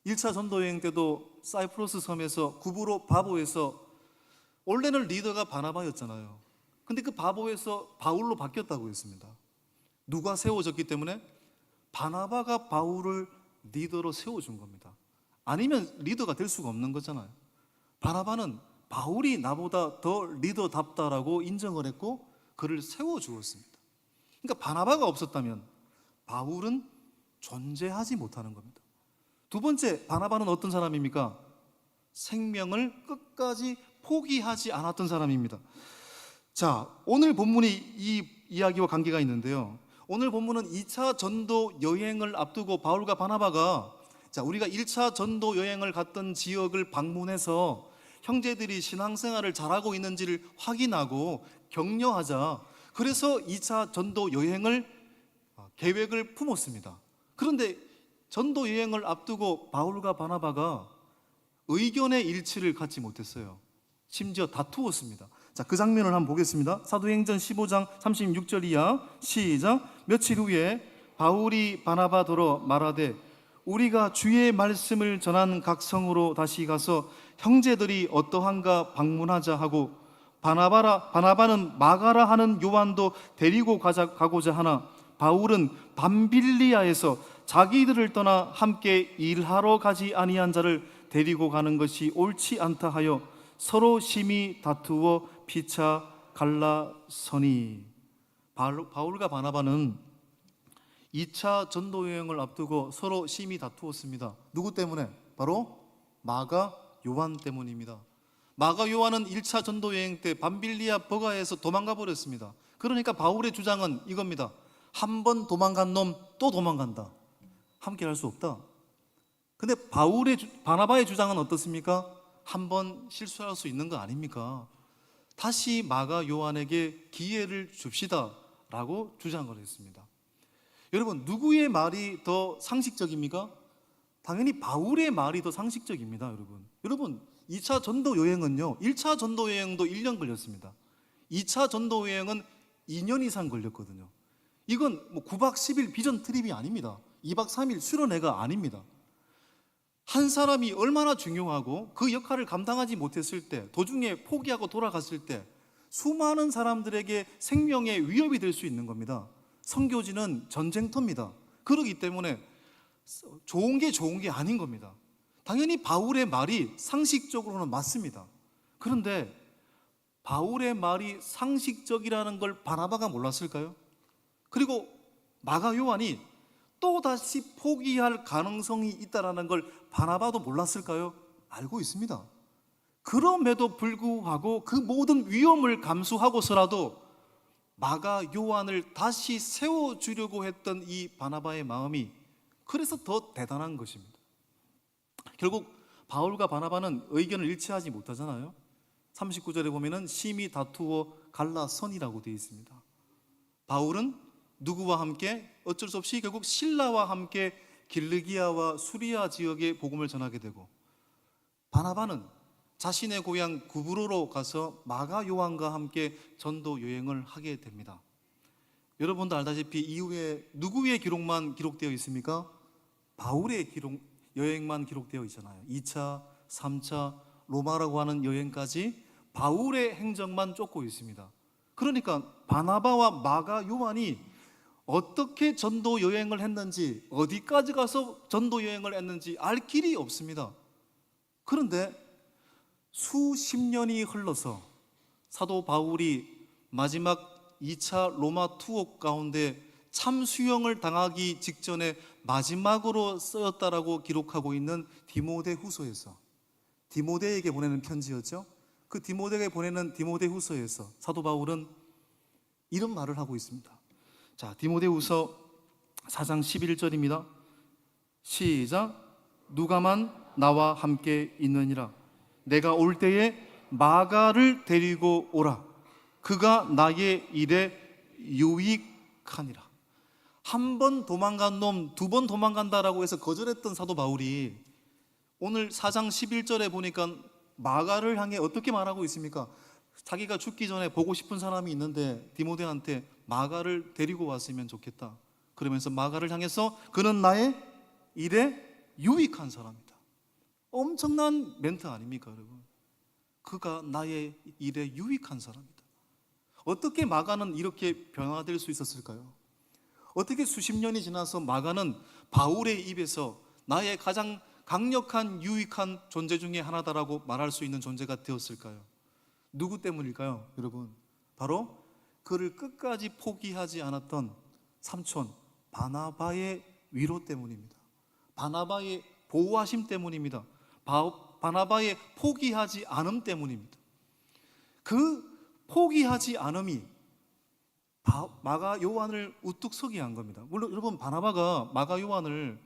1차 전도여행 때도 사이프러스 섬에서 구브로 바보에서 원래는 리더가 바나바였잖아요. 근데 그 바보에서 바울로 바뀌었다고 했습니다. 누가 세워졌기 때문에? 바나바가 바울을 리더로 세워준 겁니다. 아니면 리더가 될 수가 없는 거잖아요. 바나바는 바울이 나보다 더 리더답다라고 인정을 했고 그를 세워주었습니다. 그러니까 바나바가 없었다면 바울은 존재하지 못하는 겁니다. 두 번째, 바나바는 어떤 사람입니까? 생명을 끝까지 포기하지 않았던 사람입니다. 자, 오늘 본문이 이 이야기와 관계가 있는데요. 오늘 본문은 2차 전도 여행을 앞두고 바울과 바나바가 우리가 1차 전도 여행을 갔던 지역을 방문해서 형제들이 신앙생활을 잘하고 있는지를 확인하고 격려하자. 그래서 2차 전도 여행을 계획을 품었습니다. 그런데 전도 여행을 앞두고 바울과 바나바가 의견의 일치를 갖지 못했어요. 심지어 다투었습니다. 자, 그 장면을 한번 보겠습니다. 사도행전 15장 36절 이하 시작. 며칠 후에 바울이 바나바더러 말하되 우리가 주의 말씀을 전한 각 성으로 다시 가서 형제들이 어떠한가 방문하자 하고 바나바는 마가라 하는 요한도 데리고 가고자 하나 바울은 밤빌리아에서 자기들을 떠나 함께 일하러 가지 아니한 자를 데리고 가는 것이 옳지 않다 하여 서로 심히 다투어 피차 갈라서니. 바울과 바나바는 2차 전도 여행을 앞두고 서로 심히 다투었습니다. 누구 때문에? 바로 마가 요한 때문입니다. 마가 요한은 1차 전도 여행 때 밤빌리아 버가에서 도망가 버렸습니다. 그러니까 바울의 주장은 이겁니다. 한 번 도망간 놈 또 도망간다. 함께 할 수 없다. 근데 바나바의 주장은 어떻습니까? 한 번 실수할 수 있는 거 아닙니까? 다시 마가 요한에게 기회를 줍시다 라고 주장을 했습니다. 여러분, 누구의 말이 더 상식적입니까? 당연히 바울의 말이 더 상식적입니다. 여러분 2차 전도 여행은요, 1차 전도 여행도 1년 걸렸습니다. 2차 전도 여행은 2년 이상 걸렸거든요. 이건 뭐 9박 10일 비전 트립이 아닙니다. 2박 3일 수련회가 아닙니다. 한 사람이 얼마나 중요하고 그 역할을 감당하지 못했을 때, 도중에 포기하고 돌아갔을 때 수많은 사람들에게 생명의 위협이 될 수 있는 겁니다. 선교지는 전쟁터입니다. 그렇기 때문에 좋은 게 아닌 겁니다. 당연히 바울의 말이 상식적으로는 맞습니다. 그런데 바울의 말이 상식적이라는 걸 바나바가 몰랐을까요? 그리고 마가 요한이 또다시 포기할 가능성이 있다는 걸 바나바도 몰랐을까요? 알고 있습니다. 그럼에도 불구하고 그 모든 위험을 감수하고서라도 마가 요한을 다시 세워주려고 했던 이 바나바의 마음이 그래서 더 대단한 것입니다. 결국 바울과 바나바는 의견을 일치하지 못하잖아요. 39절에 보면은 심히 다투어 갈라선이라고 되어 있습니다. 바울은 누구와 함께? 어쩔 수 없이 결국 실라와 함께 길르기아와 수리아 지역에 복음을 전하게 되고, 바나바는 자신의 고향 구브로로 가서 마가 요한과 함께 전도 여행을 하게 됩니다. 여러분도 알다시피 이후에 누구의 기록만 기록되어 있습니까? 바울의 여행만 기록되어 있잖아요. 2차, 3차 로마라고 하는 여행까지 바울의 행적만 쫓고 있습니다. 그러니까 바나바와 마가 요한이 어떻게 전도 여행을 했는지, 어디까지 가서 전도 여행을 했는지 알 길이 없습니다. 그런데 수십 년이 흘러서 사도 바울이 마지막 2차 로마 투어 가운데 참수형을 당하기 직전에 마지막으로 쓰였다라고 기록하고 있는 디모데후서에서, 디모데에게 보내는 편지였죠. 그 디모데에게 보내는 디모데후서에서 사도 바울은 이런 말을 하고 있습니다. 자, 디모데후서 4장 11절입니다. 시작. 누가만 나와 함께 있느니라. 내가 올 때에 마가를 데리고 오라. 그가 나의 일에 유익하니라. 한 번 도망간 놈, 두 번 도망간다라고 해서 거절했던 사도 바울이 오늘 4장 11절에 보니까 마가를 향해 어떻게 말하고 있습니까? 자기가 죽기 전에 보고 싶은 사람이 있는데 디모데한테 마가를 데리고 왔으면 좋겠다. 그러면서 마가를 향해서 그는 나의 일에 유익한 사람이다. 엄청난 멘트 아닙니까, 여러분? 그가 나의 일에 유익한 사람이다. 어떻게 마가는 이렇게 변화될 수 있었을까요? 어떻게 수십 년이 지나서 마가는 바울의 입에서 나의 가장 강력한 유익한 존재 중에 하나다라고 말할 수 있는 존재가 되었을까요? 누구 때문일까요, 여러분? 바로 그를 끝까지 포기하지 않았던 삼촌 바나바의 위로 때문입니다. 바나바의 보호하심 때문입니다. 바나바의 포기하지 않음 때문입니다. 그 포기하지 않음이 마가 요한을 우뚝 서게 한 겁니다. 물론 여러분, 바나바가 마가 요한을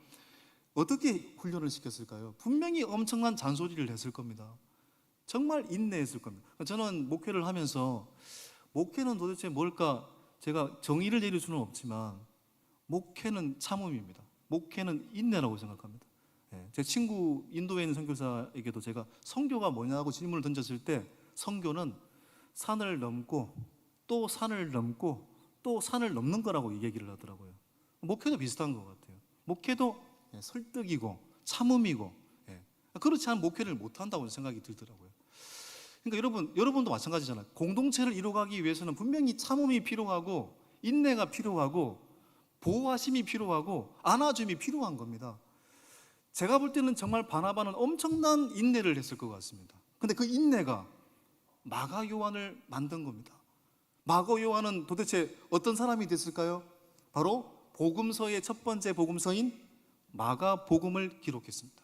어떻게 훈련을 시켰을까요? 분명히 엄청난 잔소리를 했을 겁니다. 정말 인내했을 겁니다. 저는 목회를 하면서 목회는 도대체 뭘까? 제가 정의를 내릴 수는 없지만 목회는 참음입니다. 목회는 인내라고 생각합니다. 제 친구 인도에 있는 선교사에게도 제가 선교가 뭐냐고 질문을 던졌을 때 선교는 산을 넘고 또 산을 넘고 또 산을 넘는 거라고 얘기를 하더라고요. 목회도 비슷한 것 같아요. 목회도 설득이고 참음이고, 그렇지 않으면 목회를 못한다고 생각이 들더라고요. 그러니까 여러분도 마찬가지잖아요. 공동체를 이루어가기 위해서는 분명히 참음이 필요하고 인내가 필요하고 보호하심이 필요하고 안아줌이 필요한 겁니다. 제가 볼 때는 정말 바나바는 엄청난 인내를 했을 것 같습니다. 근데 그 인내가 마가 요한을 만든 겁니다. 마가 요한은 도대체 어떤 사람이 됐을까요? 바로 복음서의 첫 번째 복음서인 마가복음을 기록했습니다.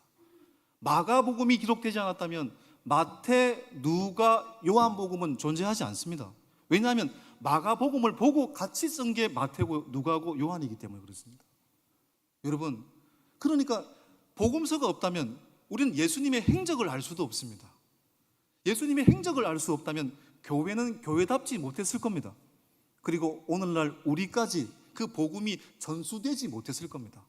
마가복음이 기록되지 않았다면 마태, 누가, 요한복음은 존재하지 않습니다. 왜냐하면 마가복음을 보고 같이 쓴 게 마태고 누가고 요한이기 때문에 그렇습니다. 여러분, 그러니까 복음서가 없다면 우리는 예수님의 행적을 알 수도 없습니다. 예수님의 행적을 알 수 없다면 교회는 교회답지 못했을 겁니다. 그리고 오늘날 우리까지 그 복음이 전수되지 못했을 겁니다.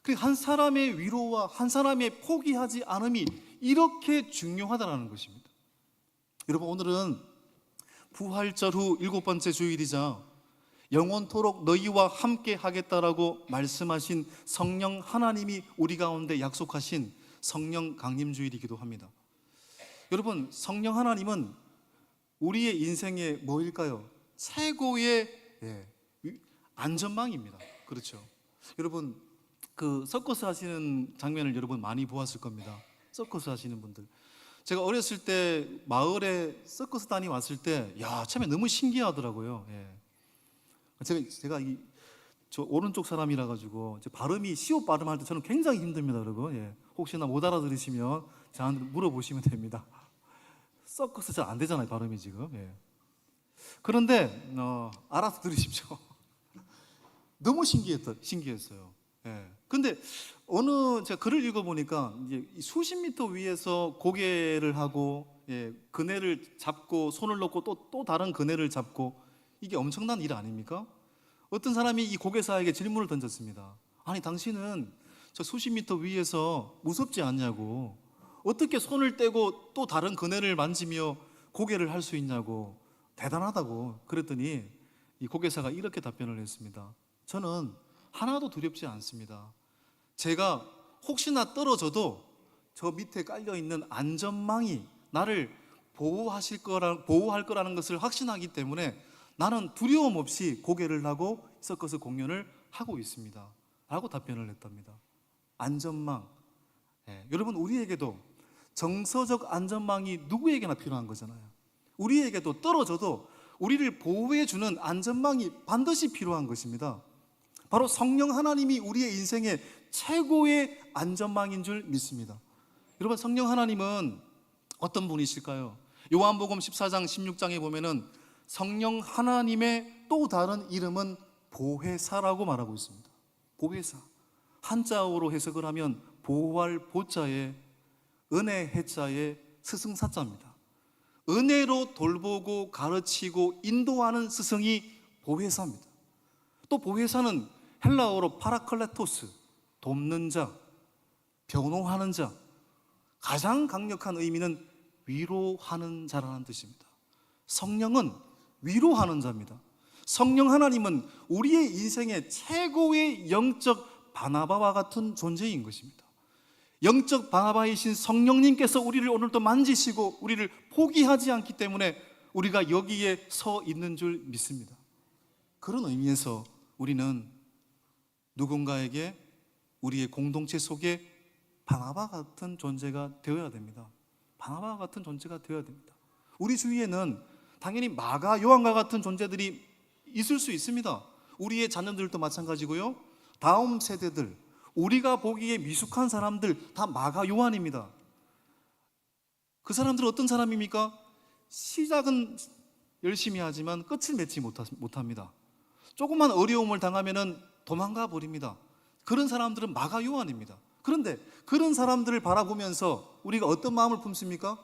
그리고 한 사람의 위로와 한 사람의 포기하지 않음이 이렇게 중요하다는 것입니다. 여러분, 오늘은 부활절 후 7번째 주일이자 영원토록 너희와 함께 하겠다라고 말씀하신 성령 하나님이 우리 가운데 약속하신 성령 강림 주일이기도 합니다. 여러분, 성령 하나님은 우리의 인생의 뭐일까요? 최고의 안전망입니다. 그렇죠? 여러분, 그 서커스 하시는 장면을 여러분 많이 보았을 겁니다. 서커스 하시는 분들. 제가 어렸을 때 마을에 서커스단이 왔을 때, 처음에 너무 신기하더라고요. 제가 저 오른쪽 사람이라 가지고 발음이 시옷 발음할 때 저는 굉장히 힘듭니다, 여러분. 혹시나 못 알아들으시면 저한테 물어보시면 됩니다. 서커스 잘 안 되잖아요, 발음이 지금. 그런데 알아서 들으십시오. 너무 신기했어요. 근데 제가 글을 읽어보니까 이제 수십 미터 위에서 고개를 하고 그네를 잡고 손을 놓고 또 다른 그네를 잡고, 이게 엄청난 일 아닙니까? 어떤 사람이 이 고개사에게 질문을 던졌습니다. 아니, 당신은 저 수십 미터 위에서 무섭지 않냐고, 어떻게 손을 떼고 또 다른 그네를 만지며 고개를 할 수 있냐고, 대단하다고. 그랬더니 이 고개사가 이렇게 답변을 했습니다. 저는 하나도 두렵지 않습니다. 제가 혹시나 떨어져도 저 밑에 깔려있는 안전망이 나를 보호할 거라는 것을 확신하기 때문에 나는 두려움 없이 고개를 하고 서커스 공연을 하고 있습니다 라고 답변을 했답니다. 안전망. 여러분, 우리에게도 정서적 안전망이 누구에게나 필요한 거잖아요. 우리에게도 떨어져도 우리를 보호해주는 안전망이 반드시 필요한 것입니다. 바로 성령 하나님이 우리의 인생의 최고의 안전망인 줄 믿습니다. 여러분, 성령 하나님은 어떤 분이실까요? 요한복음 14장 16장에 보면은 성령 하나님의 또 다른 이름은 보혜사라고 말하고 있습니다. 보혜사. 한자어로 해석을 하면 보호할 보자에 은혜 해자에 스승사자입니다. 은혜로 돌보고 가르치고 인도하는 스승이 보혜사입니다. 또 보혜사는 헬라어로 파라클레토스, 돕는 자, 변호하는 자, 가장 강력한 의미는 위로하는 자라는 뜻입니다. 성령은 위로하는 자입니다. 성령 하나님은 우리의 인생의 최고의 영적 바나바와 같은 존재인 것입니다. 영적 바나바이신 성령님께서 우리를 오늘도 만지시고 우리를 포기하지 않기 때문에 우리가 여기에 서 있는 줄 믿습니다. 그런 의미에서 우리는 누군가에게 우리의 공동체 속에 바나바 같은 존재가 되어야 됩니다. 바나바 같은 존재가 되어야 됩니다. 우리 주위에는 당연히 마가, 요한과 같은 존재들이 있을 수 있습니다. 우리의 자녀들도 마찬가지고요. 다음 세대들, 우리가 보기에 미숙한 사람들 다 마가, 요한입니다. 그 사람들은 어떤 사람입니까? 시작은 열심히 하지만 끝을 맺지 못합니다. 조금만 어려움을 당하면 도망가 버립니다. 그런 사람들은 마가, 요한입니다. 그런데 그런 사람들을 바라보면서 우리가 어떤 마음을 품습니까?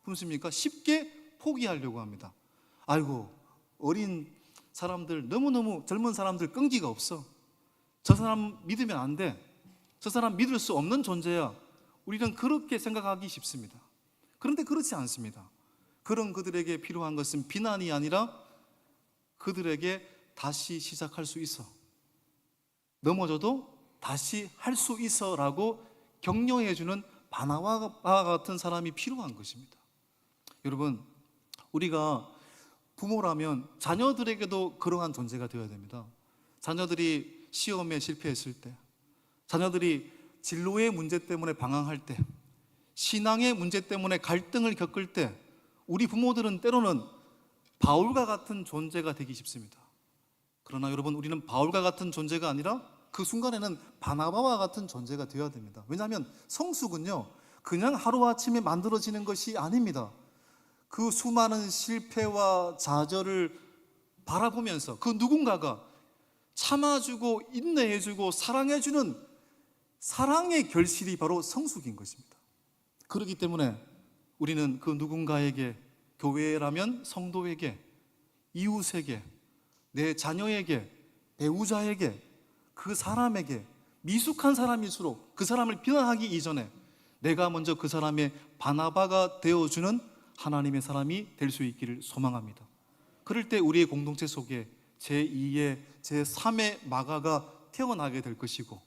품습니까? 쉽게 포기하려고 합니다. 아이고, 어린 사람들, 너무너무 젊은 사람들 끈기가 없어. 저 사람 믿으면 안 돼. 저 사람 믿을 수 없는 존재야. 우리는 그렇게 생각하기 쉽습니다. 그런데 그렇지 않습니다. 그런 그들에게 필요한 것은 비난이 아니라 그들에게 다시 시작할 수 있어, 넘어져도 다시 할 수 있어 라고 격려해주는 바나바와 같은 사람이 필요한 것입니다. 여러분, 우리가 부모라면 자녀들에게도 그러한 존재가 되어야 됩니다. 자녀들이 시험에 실패했을 때, 자녀들이 진로의 문제 때문에 방황할 때, 신앙의 문제 때문에 갈등을 겪을 때, 우리 부모들은 때로는 바울과 같은 존재가 되기 쉽습니다. 그러나 여러분, 우리는 바울과 같은 존재가 아니라 그 순간에는 바나바와 같은 존재가 되어야 됩니다. 왜냐하면 성숙은요, 그냥 하루아침에 만들어지는 것이 아닙니다. 그 수많은 실패와 좌절을 바라보면서 그 누군가가 참아주고 인내해주고 사랑해주는 사랑의 결실이 바로 성숙인 것입니다. 그렇기 때문에 우리는 그 누군가에게, 교회라면 성도에게, 이웃에게, 내 자녀에게, 배우자에게, 그 사람에게, 미숙한 사람일수록 그 사람을 비난하기 이전에 내가 먼저 그 사람의 바나바가 되어주는 하나님의 사람이 될 수 있기를 소망합니다. 그럴 때 우리의 공동체 속에 제2의 제3의 마가가 태어나게 될 것이고,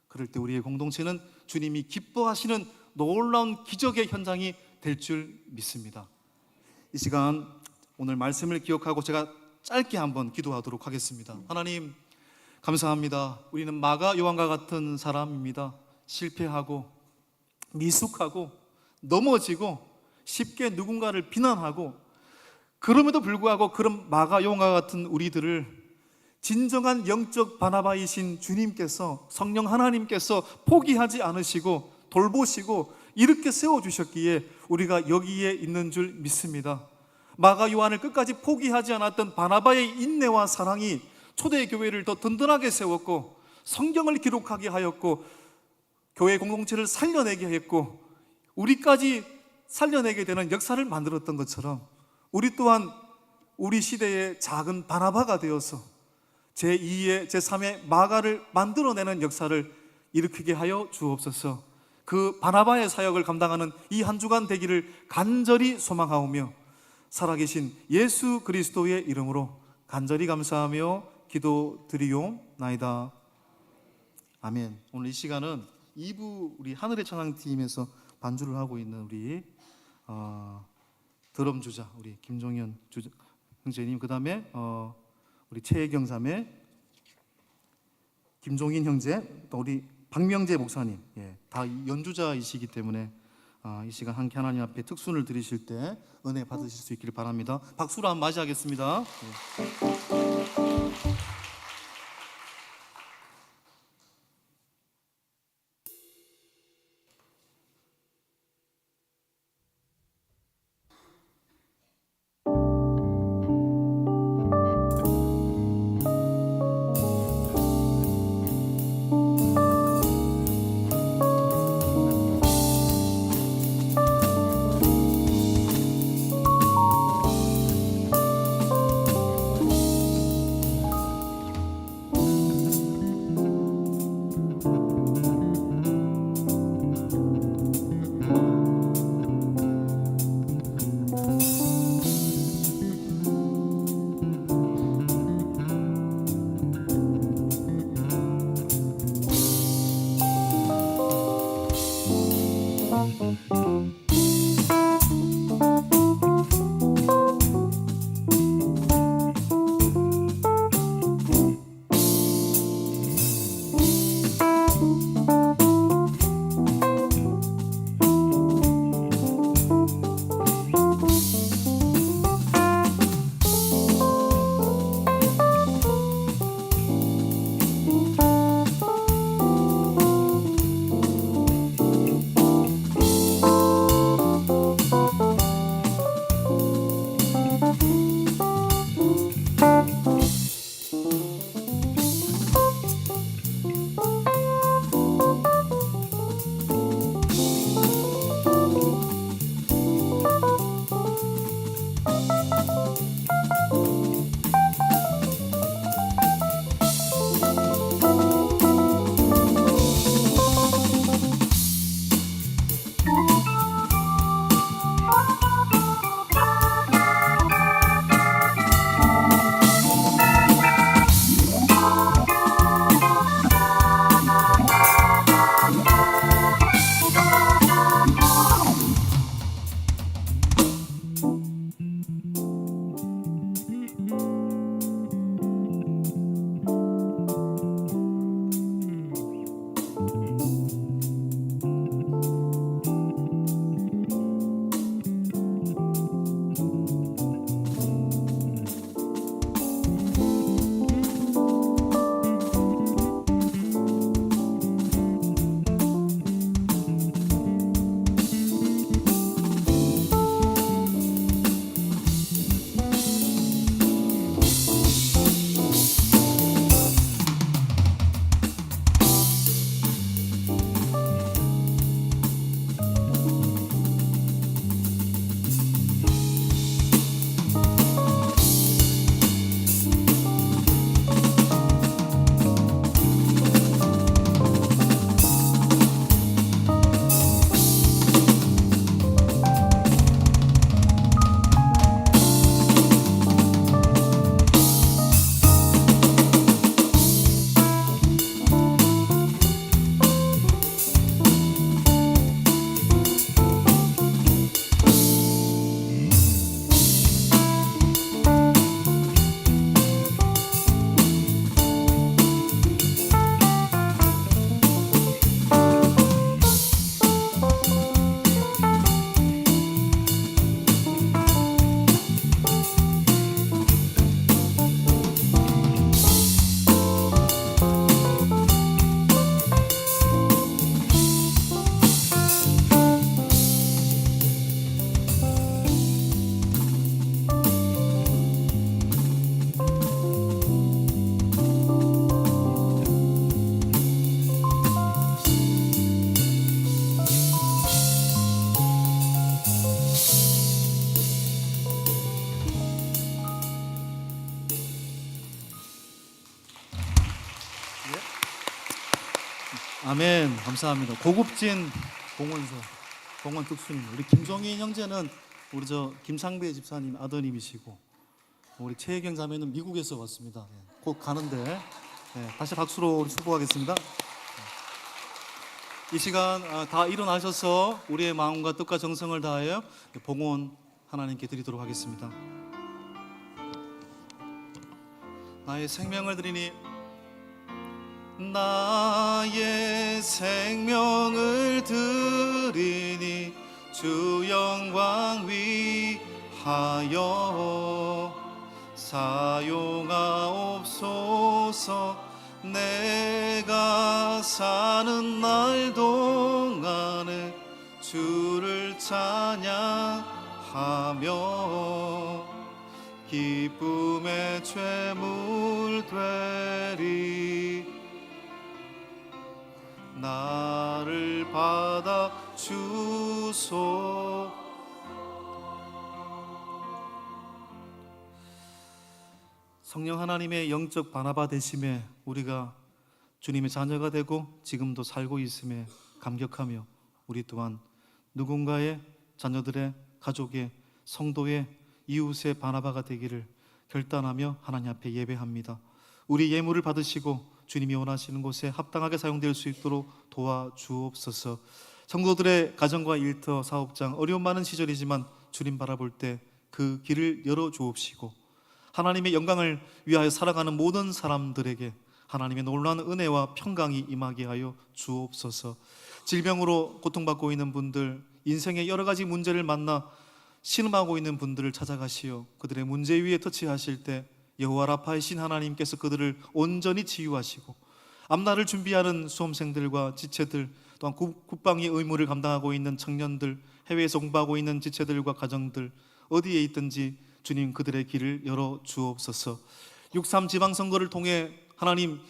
그럴 때 우리의 공동체는 주님이 기뻐하시는 놀라운 기적의 현장이 될 줄 믿습니다. 이 시간 오늘 말씀을 기억하고 제가 짧게 한번 기도하도록 하겠습니다. 하나님 감사합니다. 우리는 마가 요한과 같은 사람입니다. 실패하고 미숙하고 넘어지고 쉽게 누군가를 비난하고, 그럼에도 불구하고 그런 마가 요한과 같은 우리들을 진정한 영적 바나바이신 주님께서, 성령 하나님께서 포기하지 않으시고 돌보시고 이렇게 세워주셨기에 우리가 여기에 있는 줄 믿습니다. 마가 요한을 끝까지 포기하지 않았던 바나바의 인내와 사랑이 초대교회를 더 든든하게 세웠고, 성경을 기록하게 하였고, 교회 공동체를 살려내게 했고, 우리까지 살려내게 되는 역사를 만들었던 것처럼 우리 또한 우리 시대의 작은 바나바가 되어서 제2의 제3의 마가를 만들어내는 역사를 일으키게 하여 주옵소서. 그 바나바의 사역을 감당하는 이 한 주간 되기를 간절히 소망하오며, 살아계신 예수 그리스도의 이름으로 간절히 감사하며 기도드리옵나이다. 아멘. 오늘 이 시간은 2부 우리 하늘의 찬양팀에서 반주를 하고 있는 우리 드럼 주자 우리 김종현 주자 형제님, 그 다음에 우리 최혜경 자매, 김종인 형제, 또 우리 박명재 목사님, 다 연주자이시기 때문에 이 시간 함께 하나님 앞에 특순을 드리실 때 은혜 받으실 수 있기를 바랍니다. 박수로 한번 맞이하겠습니다. 아멘. 감사합니다. 고급진 봉헌서 봉헌 특수님, 우리 김종인 형제는 우리 저 김상배 집사님 아드님이시고, 우리 최혜경 자매는 미국에서 왔습니다. 곧 가는데 다시 박수로 우리 축복하겠습니다. 이 시간 다 일어나셔서 우리의 마음과 뜻과 정성을 다하여 봉헌 하나님께 드리도록 하겠습니다. 나의 생명을 드리니, 나의 생명을 드리니 주 영광 위하여 사용하옵소서. 내가 사는 날 동안에 주를 찬양하며 기쁨의 죄물 되리. 나를 받아 주소. 성령 하나님의 영적 바나바 되심에 우리가 주님의 자녀가 되고 지금도 살고 있음에 감격하며, 우리 또한 누군가의 자녀들의 가족의 성도의 이웃의 바나바가 되기를 결단하며 하나님 앞에 예배합니다. 우리 예물을 받으시고 주님이 원하시는 곳에 합당하게 사용될 수 있도록 도와주옵소서. 성도들의 가정과 일터, 사업장 어려움 많은 시절이지만 주님 바라볼 때 그 길을 열어주옵시고, 하나님의 영광을 위하여 살아가는 모든 사람들에게 하나님의 놀라운 은혜와 평강이 임하게 하여 주옵소서. 질병으로 고통받고 있는 분들, 인생의 여러 가지 문제를 만나 신음하고 있는 분들을 찾아가시어 그들의 문제 위에 터치하실 때 여호와 라파이신 하나님께서 그들을 온전히 치유하시고, 앞날을 준비하는 수험생들과 지체들, 또한 국방의 의무를 감당하고 있는 청년들, 해외에서 공부하고 있는 지체들과 가정들, 어디에 있든지 주님 그들의 길을 열어 주옵소서. 6.3 지방선거를 통해 하나님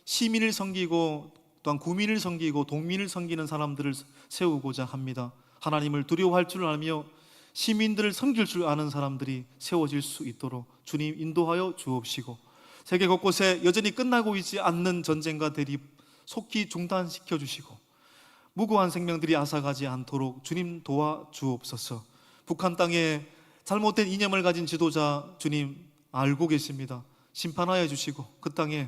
시민을 섬기고 또한 구민을 섬기고 동민을 섬기는 사람들을 세우고자 합니다. 하나님을 두려워할 줄 알며 시민들을 섬길 줄 아는 사람들이 세워질 수 있도록 주님 인도하여 주옵시고, 세계 곳곳에 여전히 끝나고 있지 않는 전쟁과 대립 속히 중단시켜 주시고, 무고한 생명들이 앗아가지 않도록 주님 도와주옵소서. 북한 땅에 잘못된 이념을 가진 지도자 주님 알고 계십니다. 심판하여 주시고 그 땅에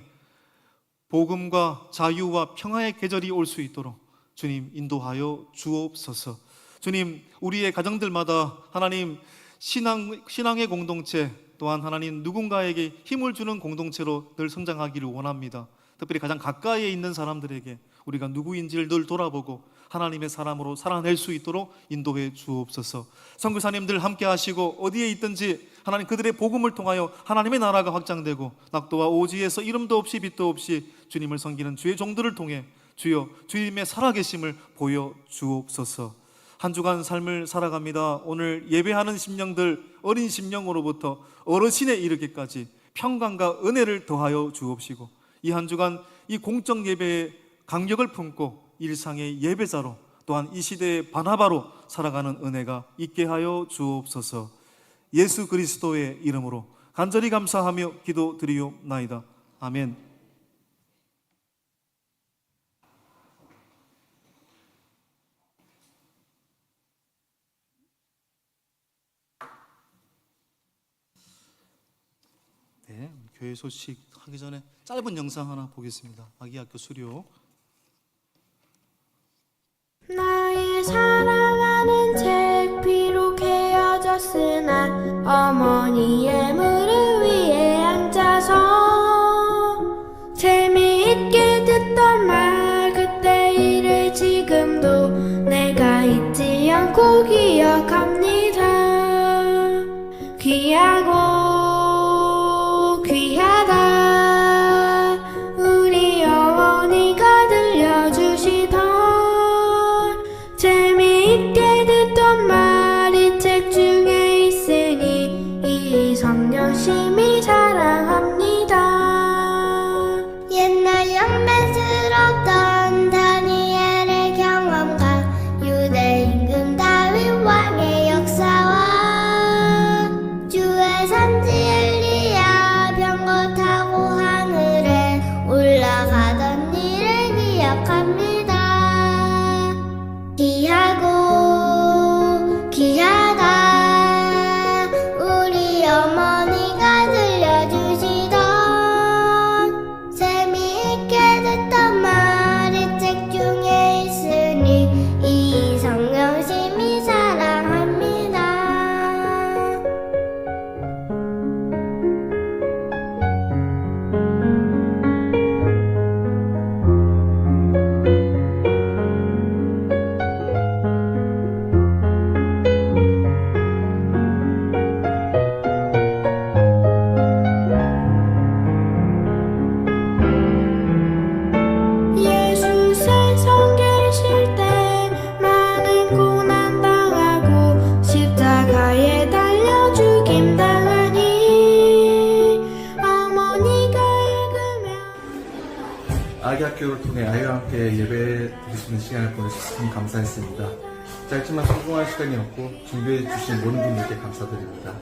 복음과 자유와 평화의 계절이 올 수 있도록 주님 인도하여 주옵소서. 주님, 우리의 가정들마다 하나님 신앙의 공동체, 또한 하나님 누군가에게 힘을 주는 공동체로 늘 성장하기를 원합니다. 특별히 가장 가까이에 있는 사람들에게 우리가 누구인지를 늘 돌아보고 하나님의 사람으로 살아낼 수 있도록 인도해 주옵소서. 선교사님들 함께 하시고 어디에 있든지 하나님 그들의 복음을 통하여 하나님의 나라가 확장되고, 낙도와 오지에서 이름도 없이 빛도 없이 주님을 섬기는 주의 종들을 통해 주여 주님의 살아계심을 보여 주옵소서. 한 주간 삶을 살아갑니다. 오늘 예배하는 심령들, 어린 심령으로부터 어르신에 이르기까지 평강과 은혜를 더하여 주옵시고, 이 한 주간 이 공적 예배의 강력을 품고 일상의 예배자로, 또한 이 시대의 바나바로 살아가는 은혜가 있게 하여 주옵소서. 예수 그리스도의 이름으로 간절히 감사하며 기도드리옵나이다. 아멘. 네, 교회 소식 하기 전에 짧은 영상 하나 보겠습니다. 아기학교 수료. 나의 사랑하는 책 비록 헤어졌으나 어머니의 무릎 위에 앉아서 재미있게 듣던 말 그때 일을 지금도 내가 잊지 않고 기억합니다. 귀하고 귀하다 우리 어머니가 들려주시던 재미있게 듣던 말이 책 중에 있으니 이 성경 아기학교를 통해 아이와 함께 예배 드릴 수 있는 시간을 보내주셔서 참 감사했습니다. 짧지만 소중한 시간이었고 준비해 주신 모든 분들께 감사드립니다.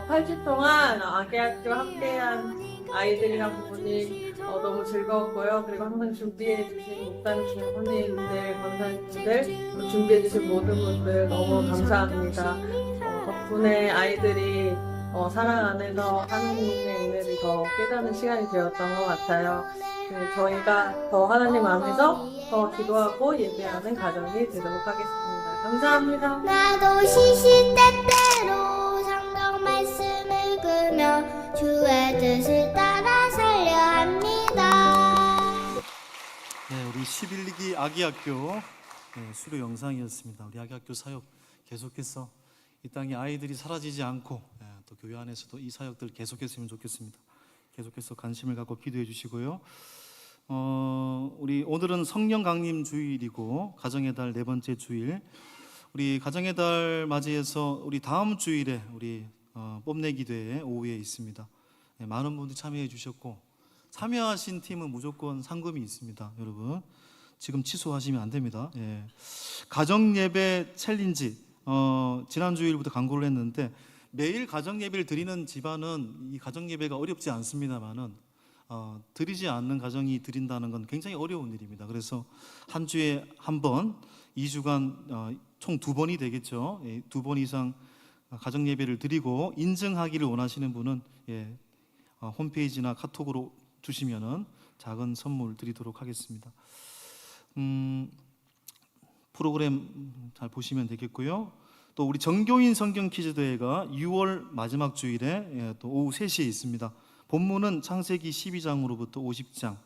8주 동안 아기학교 함께한 아이들이랑 부모님 너무 즐거웠고요. 그리고 항상 준비해주신 목사님, 선생님들, 권사님들, 준비해주신 모든 분들 너무 감사합니다. 덕분에 아이들이 사랑 안에서 하나님의 은혜를 더 깨닫는 시간이 되었던 것 같아요. 저희가 더 하나님 안에서 더 기도하고 예배하는 가정이 되도록 하겠습니다. 감사합니다. 나도 시시때때로 성경 말씀을 읽으며 주의 뜻을 따라 살려 합니다. 네, 우리 11기 아기학교 수료 영상이었습니다. 우리 아기학교 사역 계속해서 이 땅에 아이들이 사라지지 않고 또 교회 안에서도 이 사역들 계속했으면 좋겠습니다. 계속해서 관심을 갖고 기도해 주시고요. 우리 오늘은 성령 강림 주일이고 가정의 달 네 번째 주일. 우리 가정의 달 맞이해서 우리 다음 주일에 우리 뽐내기 대회 오후에 있습니다. 많은 분들이 참여해 주셨고 참여하신 팀은 무조건 상금이 있습니다. 여러분 지금 취소하시면 안 됩니다. 가정 예배 챌린지 지난 주일부터 광고를 했는데 매일 가정 예배를 드리는 집안은 이 가정 예배가 어렵지 않습니다만은 드리지 않는 가정이 드린다는 건 굉장히 어려운 일입니다. 그래서 한 주에 한 번, 2주간 총 2번이 되겠죠. 2번 이상 가정 예배를 드리고 인증하기를 원하시는 분은 홈페이지나 카톡으로 주시면은 작은 선물 드리도록 하겠습니다. 프로그램 잘 보시면 되겠고요. 또 우리 정교인 성경 퀴즈 대회가 6월 마지막 주일에 또 오후 3시에 있습니다. 본문은 창세기 12장으로부터 50장.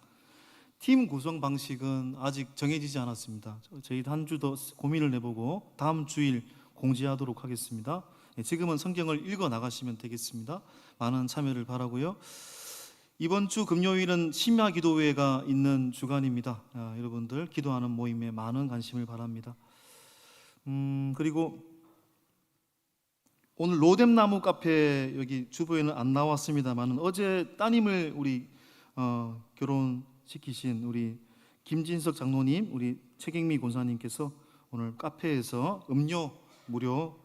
팀 구성 방식은 아직 정해지지 않았습니다. 저희 한 주 더 고민을 해보고 다음 주일 공지하도록 하겠습니다. 지금은 성경을 읽어 나가시면 되겠습니다. 많은 참여를 바라고요. 이번 주 금요일은 심야 기도회가 있는 주간입니다. 여러분들 기도하는 모임에 많은 관심을 바랍니다. 그리고 오늘 로뎀나무 카페 여기 주보에는 안 나왔습니다만 어제 따님을 우리 결혼시키신 우리 김진석 장로님, 우리 최경미 권사님께서 오늘 카페에서 음료 무료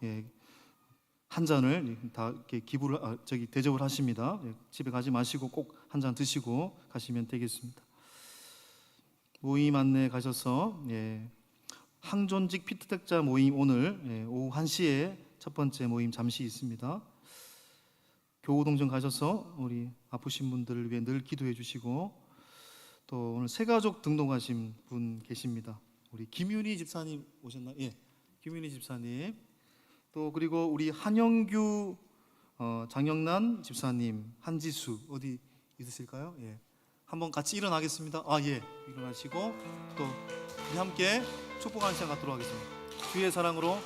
한 잔을 다 이렇게 기부를 대접을 하십니다. 집에 가지 마시고 꼭 한 잔 드시고 가시면 되겠습니다. 모임 안내 가셔서 항존직 피트택자 모임 오늘 오후 1시에 첫 번째 모임 잠시 있습니다. 교우동정 가셔서 우리 아프신 분들을 위해 늘 기도해 주시고 또 오늘 새가족 등록하신 분 계십니다. 우리 김윤희 집사님 오셨나요? 김윤희 집사님. 또 그리고 우리 한영규 장영란 집사님, 한지수 어디 있으실까요? 한번 같이 일어나겠습니다. 일어나시고 또 우리 함께 축복하는 시간 갖도록 하겠습니다. 주의 사랑으로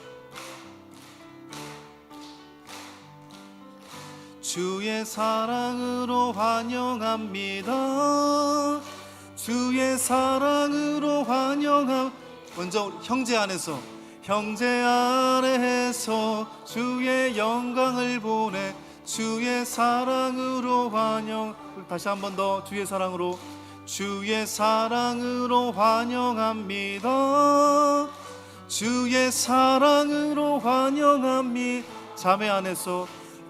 주의 사랑으로 환영합니다. 주의 사랑으로 먼저 형제 안에서 주의 영광을 보내 주의 사랑으로 다시 한 번 더 주의 사랑으로 환영합니다. 주의 사랑으로 환영합니다.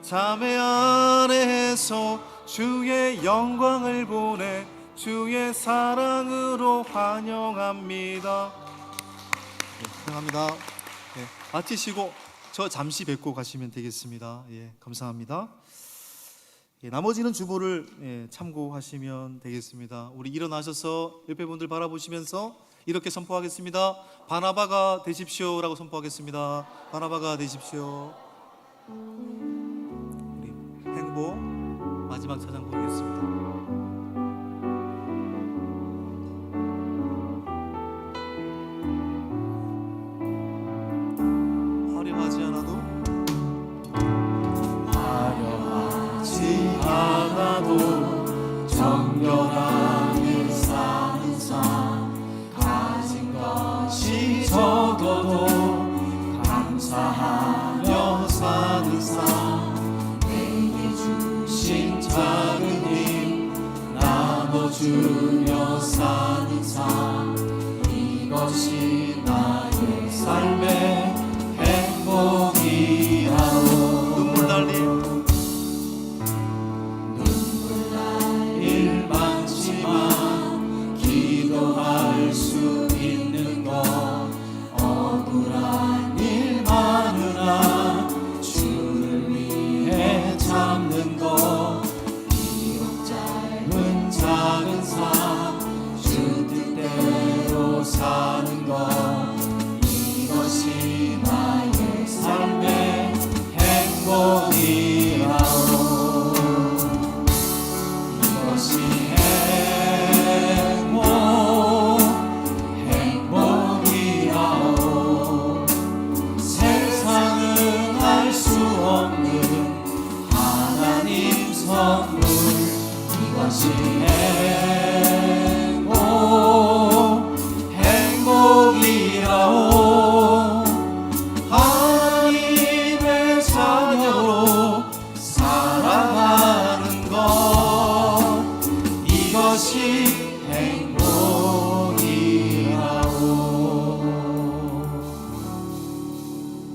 자매 안에서 주의 영광을 보내 주의 사랑으로 환영합니다. 환영합니다. 마치시고 저 잠시 뵙고 가시면 되겠습니다. 감사합니다. 나머지는 주보를 참고하시면 되겠습니다. 우리 일어나셔서 옆에 분들 바라보시면서 이렇게 선포하겠습니다. 바나바가 되십시오라고 선포하겠습니다. 바나바가 되십시오. 우리 행복 마지막 찬양 부르겠습니다. 화려하지 않아도 정결하게 사는 삶 가진 것이 적어도 감사하며 사는 삶 내게 주신 작은 힘 주며 사는 삶 이것이 나의 삶의 행복이라오 눈물 날 일 많지만 기도할 수 있는 것 억울한 일 많으나 주를 위해 참는 것 비록 짧은 작은 삶 주 뜻대로 사는 것 이것이 나의 삶의 행복이라오 이것이 행복이라오 세상은 알 수 없는 하나님 선물 이것이 행복이라오 하나님의 자녀로 살아가는 것 이것이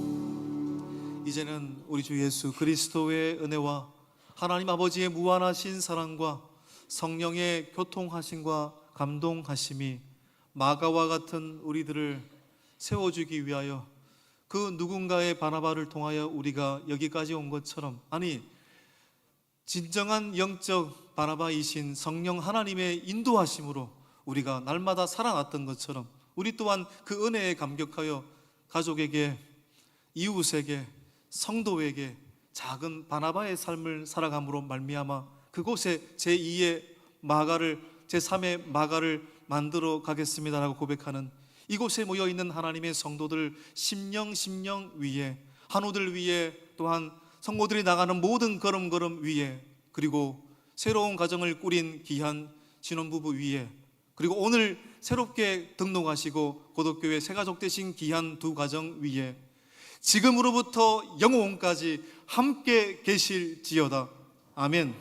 행복이라오 이제는 우리 주 예수 그리스도의 은혜와 하나님 아버지의 무한하신 사랑과 성령의 교통하심과 감동하심이 마가와 같은 우리들을 세워주기 위하여 그 누군가의 바나바를 통하여 우리가 여기까지 온 것처럼, 아니 진정한 영적 바나바이신 성령 하나님의 인도하심으로 우리가 날마다 살아났던 것처럼 우리 또한 그 은혜에 감격하여 가족에게, 이웃에게, 성도에게 작은 바나바의 삶을 살아감으로 말미암아 그곳에 제2의 마가를, 제3의 마가를 만들어 가겠습니다라고 고백하는 이곳에 모여있는 하나님의 성도들 심령 위에, 한우들 위에, 또한 성모들이 나가는 모든 걸음걸음 위에, 그리고 새로운 가정을 꾸린 귀한 신혼부부 위에, 그리고 오늘 새롭게 등록하시고 고독교회 새가족 되신 귀한 두 가정 위에 지금으로부터 영원까지 함께 계실지어다. 아멘.